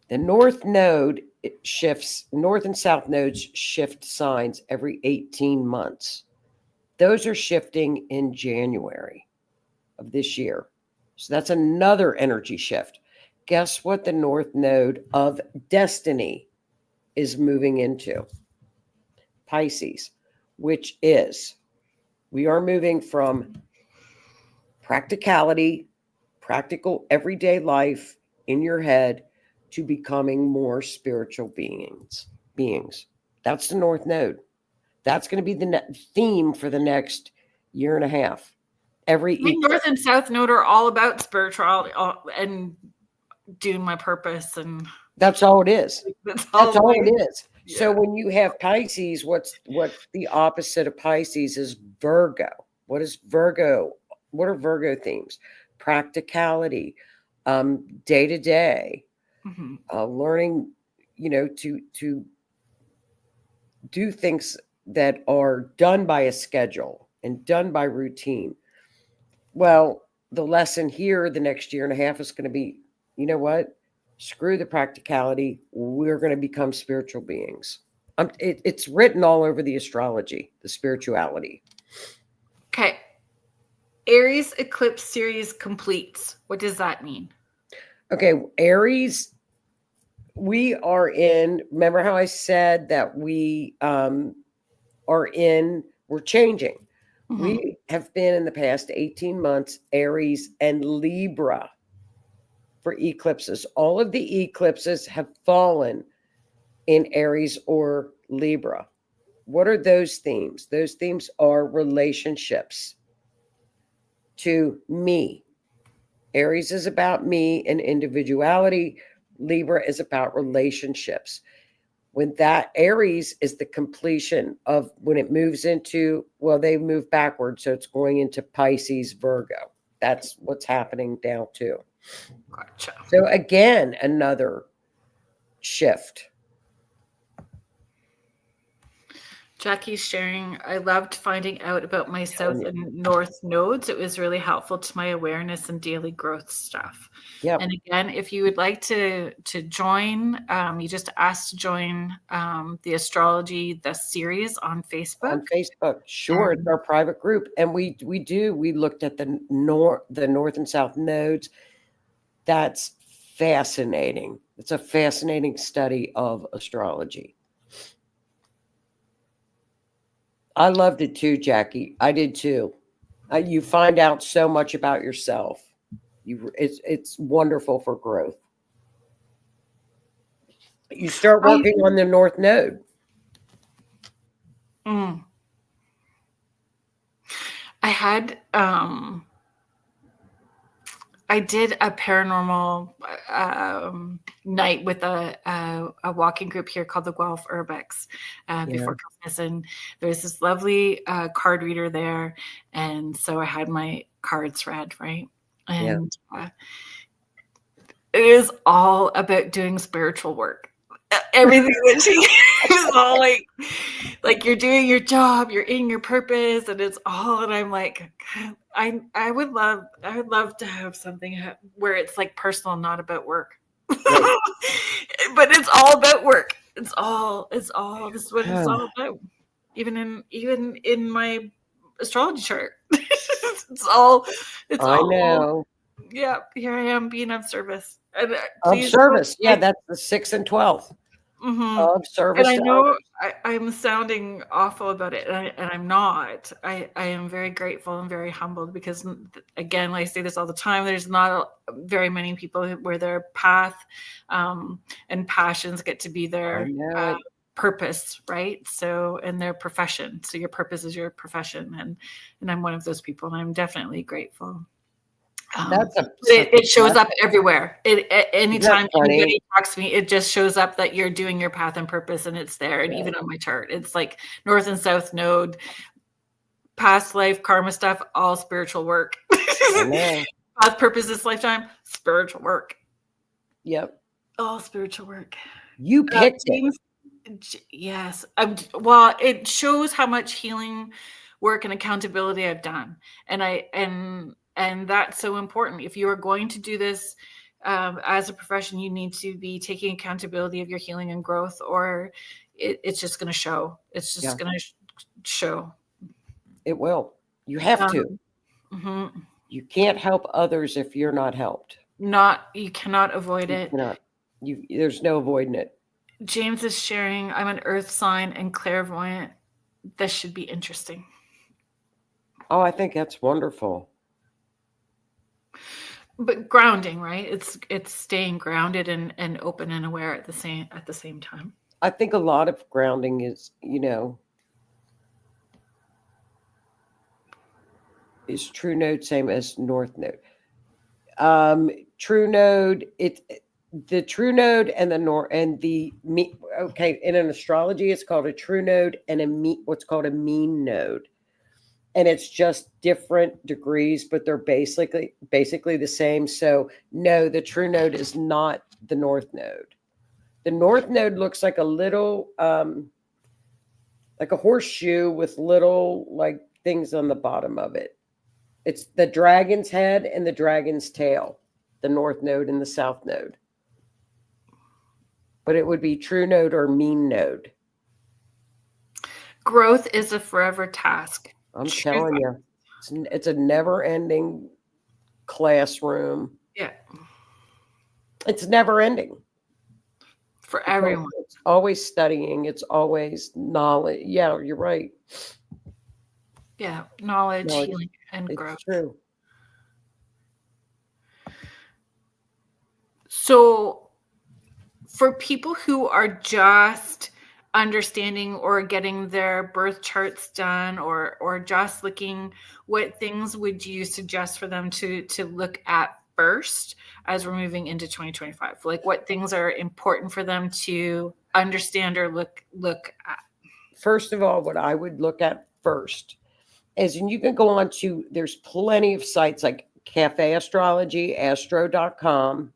The north node shifts, north and south nodes shift signs every 18 months. Those are shifting in January of this year. So that's another energy shift. Guess what the north node of destiny is moving into? Pisces, which is, we are moving from practicality, practical everyday life in your head, to becoming more spiritual beings. That's the north node. That's going to be the theme for the next year and a half. North and south node are all about spirituality and doing my purpose, and that's all it is. That's all it is. Yeah. So when you have Pisces, what's the opposite of Pisces is Virgo. What is Virgo? What are Virgo themes? Practicality, day to day, learning, to do things that are done by a schedule and done by routine. Well, the lesson here the next year and a half is going to be, you know what? Screw the practicality. We're going to become spiritual beings. It's written all over the astrology, the spirituality. Okay. Aries eclipse series completes. What does that mean? Okay, Aries, we are in, remember how I said that we we're changing. We have been in the past 18 months, Aries and Libra for eclipses. All of the eclipses have fallen in Aries or Libra. What are those themes? Those themes are relationships to me. Aries is about me and individuality. Libra is about relationships. When that Aries is the completion of when it moves into, well, they move backwards. So it's going into Pisces, Virgo. That's what's happening now too. Gotcha. So again, another shift. Jackie's sharing, I loved finding out about my south and north nodes. It was really helpful to my awareness and daily growth stuff. Yep. And again, if you would like to join, you just ask to join the Astrology, the series on Facebook. On Facebook, sure, it's our private group, and we looked at the north and south nodes. That's fascinating. It's a fascinating study of astrology. I loved it too, Jackie. I did too. You find out so much about yourself. It's wonderful for growth. You start working on the north node. I did a paranormal night with a walking group here called the Guelph Urbex before Christmas, and there was this lovely card reader there, and so I had my cards read, right? And it is all about doing spiritual work. Everything that she is all like you're doing your job, you're in your purpose, and it's all. And I'm like, I would love to have something where it's like personal, not about work, right. But it's all about work. It's all. This is what it's all about. Even in my astrology chart, it's all. I know. Yeah, here I am being of service. And of service. Yeah, that's the 6th and 12th. Of service. And I know I'm sounding awful about it, and I'm not. I am very grateful and very humbled because, again, I say this all the time, there's not very many people where their path and passions get to be their purpose, right? So, and their profession. So your purpose is your profession, and I'm one of those people, and I'm definitely grateful. It shows up everywhere. Anytime anybody talks to me, it just shows up that you're doing your path and purpose, and it's there. And even on my chart, it's like north and south node, past life, karma stuff, all spiritual work. Path, purpose this lifetime, spiritual work. Yep. All spiritual work. You picked it. Yes. Well, it shows how much healing work and accountability I've done. And that's so important. If you are going to do this as a profession, you need to be taking accountability of your healing and growth, or it's just going to show. It's just going to show. It will. You have to. You can't help others if you're not helped. You cannot avoid it. There's no avoiding it. James is sharing, I'm an earth sign and clairvoyant. This should be interesting. Oh, I think that's wonderful. But grounding, right? It's staying grounded and open and aware at the same time. I think a lot of grounding is, is true node same as north node. True node, the true node and the north and the in an astrology it's called a true node and what's called a mean node. And it's just different degrees, but they're basically the same. So no, the true node is not the north node. The north node looks like a little, like a horseshoe with little like things on the bottom of it. It's the dragon's head and the dragon's tail, the north node and the south node. But it would be true node or mean node. Growth is a forever task. I'm telling you, it's a never-ending classroom. Yeah. It's never-ending. For everyone. It's always studying. It's always knowledge. Yeah, you're right. Yeah, knowledge, healing, and growth. It's true. So for people who are just understanding or getting their birth charts done or just looking, what things would you suggest for them to look at first as we're moving into 2025? Like what things are important for them to understand or look at? First of all, what I would look at first is, and you can go on to, there's plenty of sites like Cafe Astrology, astro.com,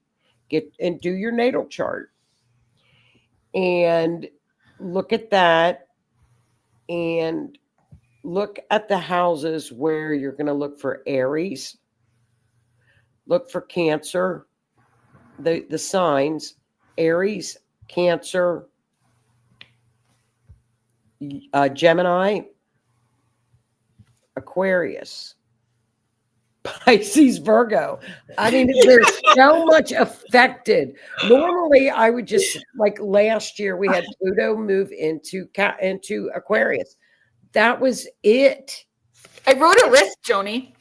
get and do your natal chart and look at that and look at the houses where you're going to look for Aries, look for Cancer, the signs, Aries, Cancer, Gemini, Aquarius, Pisces, Virgo. I mean, there's so much affected. Normally, I would just, like last year, we had Pluto move into Aquarius. That was it. I wrote a list, Joni.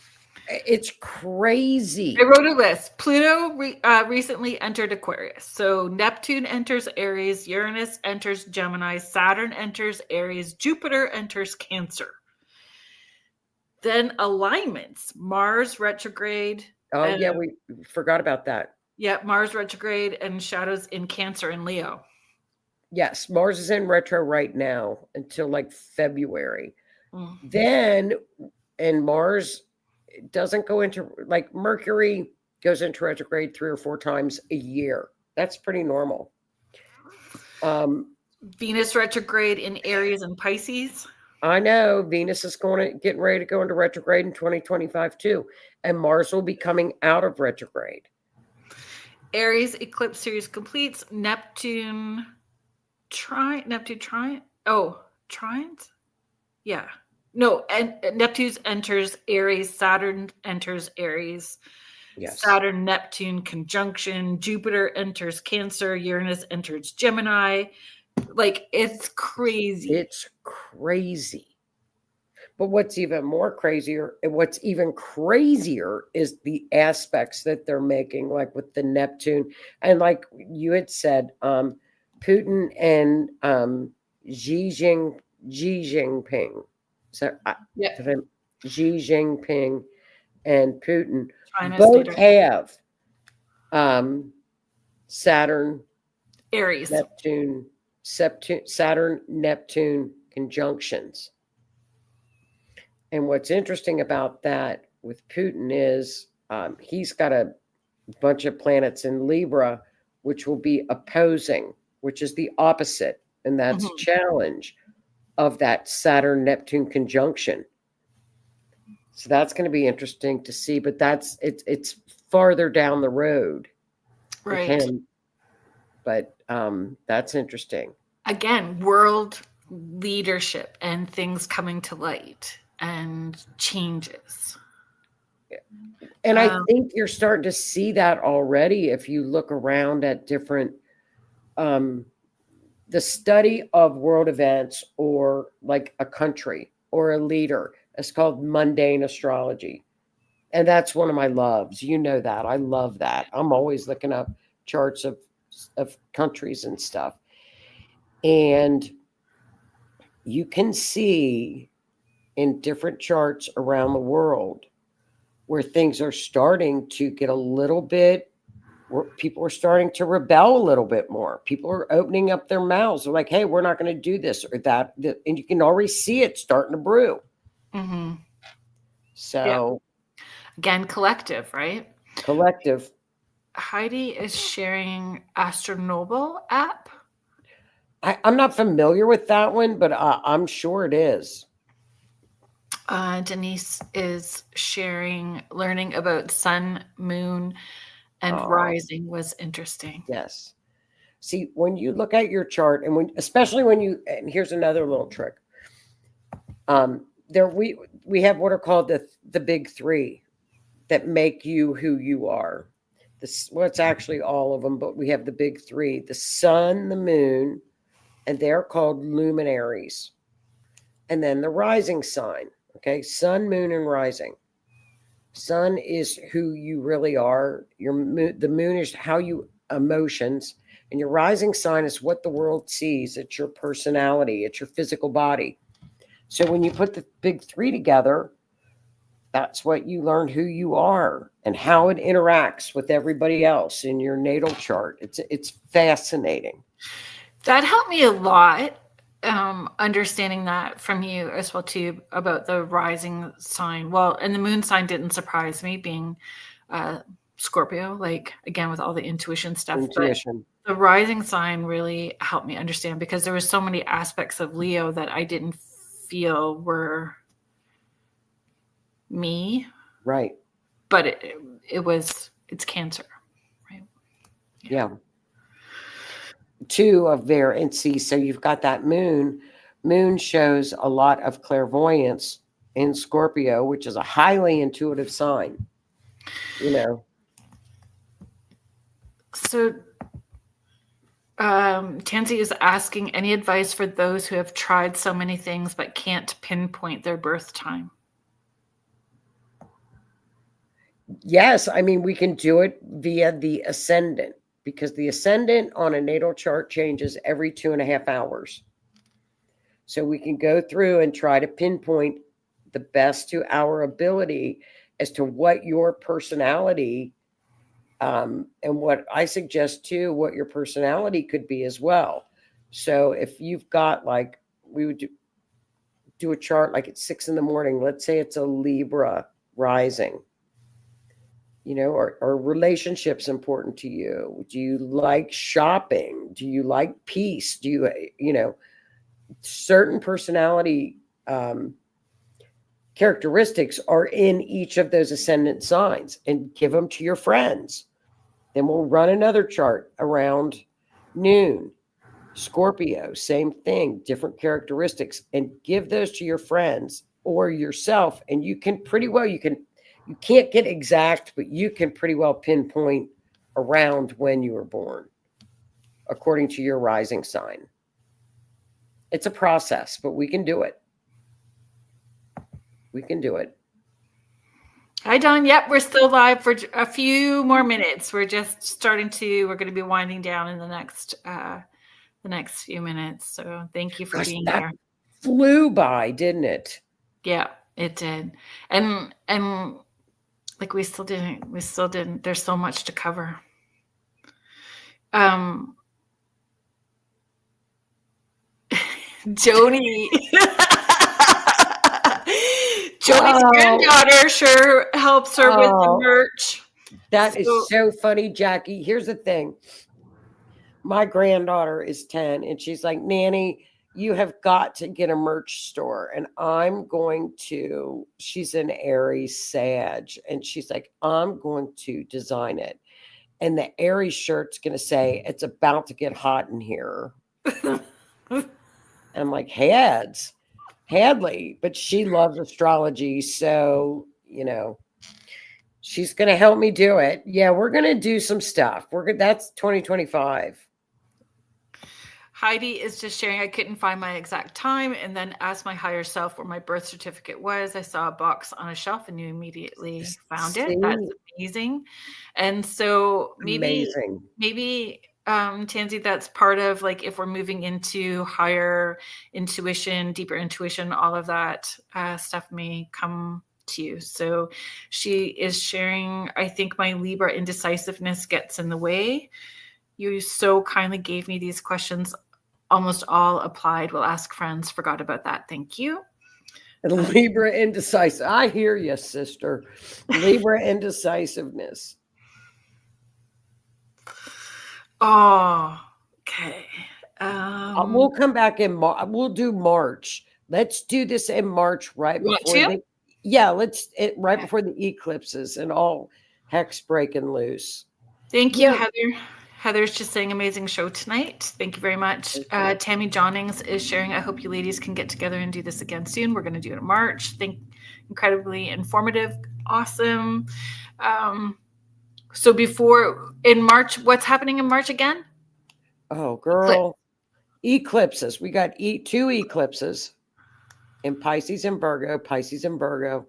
It's crazy. I wrote a list. Pluto recently entered Aquarius. So Neptune enters Aries, Uranus enters Gemini, Saturn enters Aries, Jupiter enters Cancer. Then alignments, Mars retrograde. Oh, yeah, we forgot about that. Yeah, Mars retrograde and shadows in Cancer and Leo. Yes, Mars is in retro right now until like February. Mm. Then, and Mars doesn't go into, like Mercury goes into retrograde 3 or 4 times a year. That's pretty normal. Venus retrograde in Aries and Pisces. I know Venus is getting ready to go into retrograde in 2025 too. And Mars will be coming out of retrograde. Aries eclipse series completes. Neptune trine. Oh, trines? Yeah. No, and Neptune enters Aries, Saturn enters Aries. Yes. Saturn, Neptune conjunction, Jupiter enters Cancer, Uranus enters Gemini. Like, it's crazy. It's crazy. But what's even crazier is the aspects that they're making, like with the Neptune. And like you had said, Putin and Xi Jinping. So yeah. Xi Jinping and Putin China's both leader. have Saturn, Aries, Saturn, Neptune conjunctions. And what's interesting about that with Putin is he's got a bunch of planets in Libra, which will be opposing, which is the opposite. And that's a challenge of that Saturn-Neptune conjunction. So that's going to be interesting to see, but it's farther down the road. right? But that's interesting. Again, world leadership and things coming to light and changes. And I think you're starting to see that already if you look around at different the study of world events or like a country or a leader. It's called mundane astrology. And that's one of my loves. You know that. I love that. I'm always looking up charts of countries and stuff. And you can see in different charts around the world where things are starting to get a little bit, where people are starting to rebel a little bit more. People are opening up their mouths. They're like, hey, we're not going to do this or that. And you can already see it starting to brew. Mm-hmm. So, again, collective, right? Collective. Heidi is sharing Astronoble app. I'm not familiar with that one, but I'm sure it is. Denise is sharing, learning about sun, moon, and rising was interesting. Yes. See, when you look at your chart, and especially when you, and here's another little trick. We have what are called the big three that make you who you are. It's actually all of them, but we have the big three: the sun, the moon, and they're called luminaries. And then the rising sign. Okay, sun, moon, and rising. Sun is who you really are. The moon is how you emotions, and your rising sign is what the world sees. It's your personality. It's your physical body. So when you put the big three together, That's what you learn who you are and how it interacts with everybody else in your natal chart. It's fascinating. That helped me a lot, understanding that from you as well too, about the rising sign. Well, and the moon sign didn't surprise me, being Scorpio, like again with all the intuition stuff. Intuition. But the rising sign really helped me understand, because there were so many aspects of Leo that I didn't feel were me. Right. But it's Cancer, right? Yeah. Two of there, and see, so you've got that moon. Moon shows a lot of clairvoyance in Scorpio, which is a highly intuitive sign, you know. So Tansy is asking, any advice for those who have tried so many things but can't pinpoint their birth time? Yes, I mean, we can do it via the ascendant, because the ascendant on a natal chart changes every 2.5 hours. So we can go through and try to pinpoint the best to our ability as to what your personality, and what I suggest too, what your personality could be as well. So if you've got, like, we would do a chart like at 6 a.m. let's say it's a Libra rising, you know, are relationships important to you? Do you like shopping? Do you like peace? Do you, you know, certain personality characteristics are in each of those ascendant signs, and give them to your friends. Then we'll run another chart around noon. Scorpio, same thing, different characteristics, and give those to your friends or yourself. And you can pretty well, you can't get exact, but you can pretty well pinpoint around when you were born according to your rising sign. It's a process, but we can do it. We can do it. Hi, Don. Yep, we're still live for a few more minutes. We're just we're going to be winding down in the next few minutes. So thank you for being here. Flew by, didn't it? Yeah, it did. And like we still didn't. There's so much to cover. Joni. Joni's granddaughter sure helps her with the merch. That is so funny, Jackie. Here's the thing. My granddaughter is 10, and she's like, Nanny, you have got to get a merch store. And she's an Aries Sag, and she's like, I'm going to design it. And the Aries shirt's going to say, it's about to get hot in here. And I'm like, Hadley, but she loves astrology. So, you know, she's going to help me do it. Yeah, we're going to do some stuff. That's 2025. Heidi is just sharing, I couldn't find my exact time, and then asked my higher self where my birth certificate was. I saw a box on a shelf and you immediately found it. That's amazing. And so maybe Tansy, that's part of, like, if we're moving into higher intuition, deeper intuition, all of that stuff may come to you. So she is sharing, I think my Libra indecisiveness gets in the way. You so kindly gave me these questions, almost all applied. We'll ask friends. Forgot about that. Thank you. Libra indecisive. I hear you, sister. Libra indecisiveness. Oh, okay. We'll come back in March. We'll do March. Let's do this in March, right before before the eclipses and all heck's breaking loose. Thank you, Heather. Heather's just saying amazing show tonight. Thank you very much. Tammy Johnings is sharing, I hope you ladies can get together and do this again soon. We're going to do it in March. Incredibly informative. Awesome. So before in March, what's happening in March again? Oh, girl. Eclipses. We got 2 eclipses in Pisces and Virgo.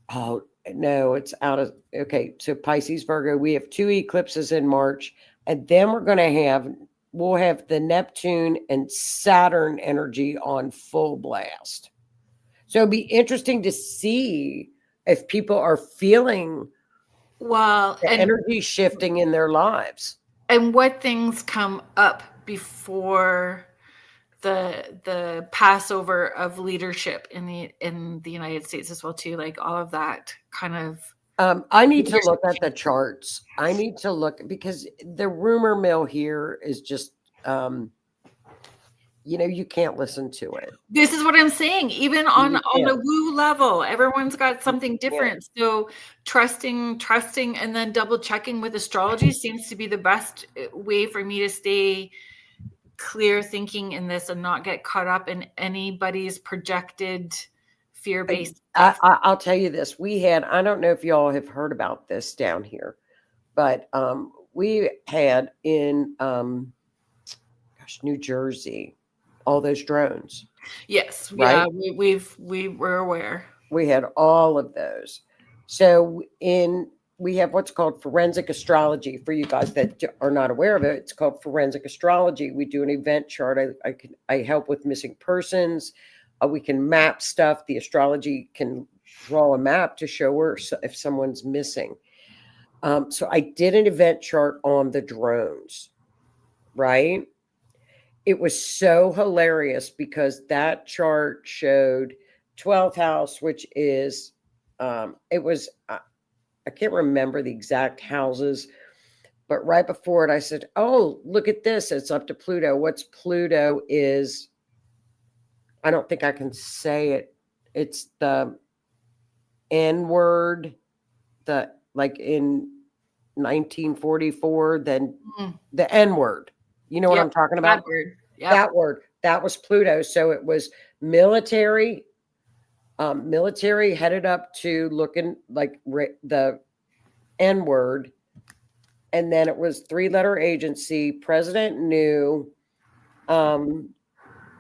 Oh, no, it's out of, okay. So Pisces, Virgo, we have 2 eclipses in March, and then we'll have the Neptune and Saturn energy on full blast. So it'd be interesting to see if people are feeling Well, the energy shifting in their lives. And what things come up before the Passover of leadership in the United States as well too, like all of that kind of. I need to look at the charts. I need to look because the rumor mill here is just, you can't listen to it. This is what I'm saying. Even on the woo level, everyone's got something different. So trusting, and then double checking with astrology seems to be the best way for me to stay clear thinking in this and not get caught up in anybody's projected fear-based stuff. I'll tell you this. I don't know if y'all have heard about this down here, but we had in New Jersey, all those drones. Yes. Right? Yeah, we were aware. We had all of those. So we have what's called forensic astrology. For you guys that are not aware of it, it's called forensic astrology. We do an event chart. I help with missing persons. We can map stuff. The astrology can draw a map to show where if someone's missing. So I did an event chart on the drones, right? It was so hilarious because that chart showed 12th house, which is, it was, I can't remember the exact houses, but right before it, I said, oh, look at this. It's up to Pluto. What's Pluto is, I don't think I can say it. It's the N word, like in 1944, then the N word. You know what I'm talking about? That word. Yep. That word. That was Pluto. So it was military. Military headed up to looking like the N word. And then it was 3-letter agency, president new. And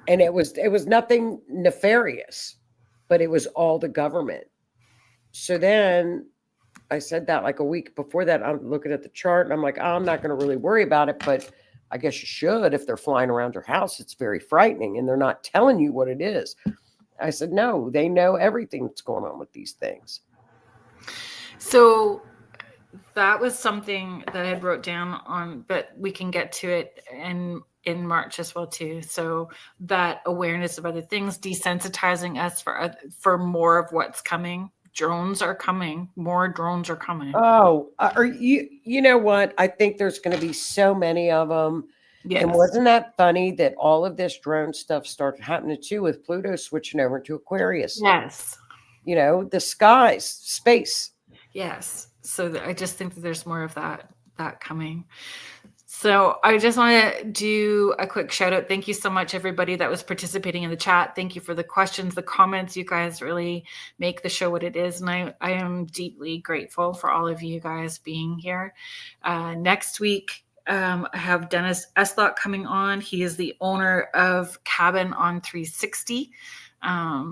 it was nothing nefarious, but it was all the government. So then I said that like a week before that, I'm looking at the chart and I'm like, oh, I'm not going to really worry about it, but I guess you should. If they're flying around your house, it's very frightening and they're not telling you what it is. I said, no, they know everything that's going on with these things. So that was something that I wrote down on, but we can get to it in March as well too. So that awareness of other things, desensitizing us for more of what's coming. Drones are coming. More drones are coming. Oh, you know what? I think there's going to be so many of them. Yes. And wasn't that funny that all of this drone stuff started happening too with Pluto switching over to Aquarius? Yes. The skies, space. Yes. So I just think that there's more of that coming. So I just want to do a quick shout out. Thank you so much, everybody that was participating in the chat. Thank you for the questions, the comments. You guys really make the show what it is. And I am deeply grateful for all of you guys being here. Next week, I have Dennis Eslott coming on. He is the owner of Cabin on 360.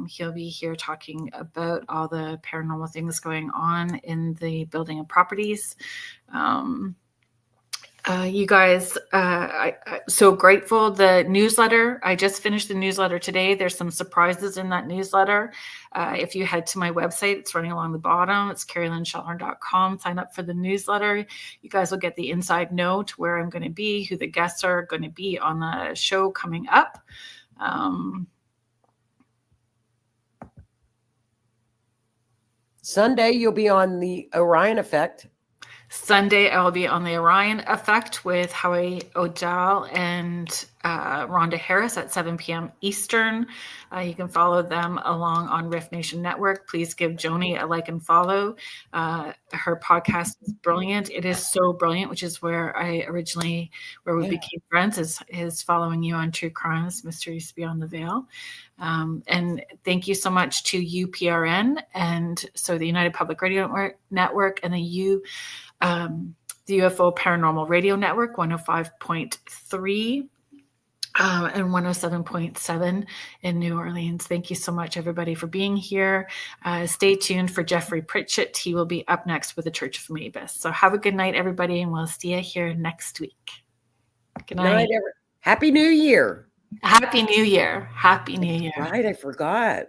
He'll be here talking about all the paranormal things going on in the building and properties. You guys, I'm so grateful. The newsletter, I just finished the newsletter today. There's some surprises in that newsletter. If you head to my website, it's running along the bottom. It's carrielanshellhorn.com. Sign up for the newsletter. You guys will get the inside note where I'm going to be, who the guests are going to be on the show coming up. Sunday, you'll be on the Orion Effect. Sunday, I will be on the Orion Effect with Howie O'Dell and Rhonda Harris at 7 p.m. Eastern. You can follow them along on Riff Nation Network. Please give Joni a like and follow. Her podcast is brilliant. It is so brilliant, which is where we became friends, is following you on True Crimes, Mysteries Beyond the Veil. And thank you so much to UPRN, and so the United Public Radio Network and the UFO Paranormal Radio Network, 105.3 and 107.7 in New Orleans. Thank you so much, everybody, for being here. Stay tuned for Jeffrey Pritchett. He will be up next with the Church of Mavis. So have a good night, everybody, and we'll see you here next week. Good night. Happy New Year. Happy New Year. Happy New Year. Right, I forgot.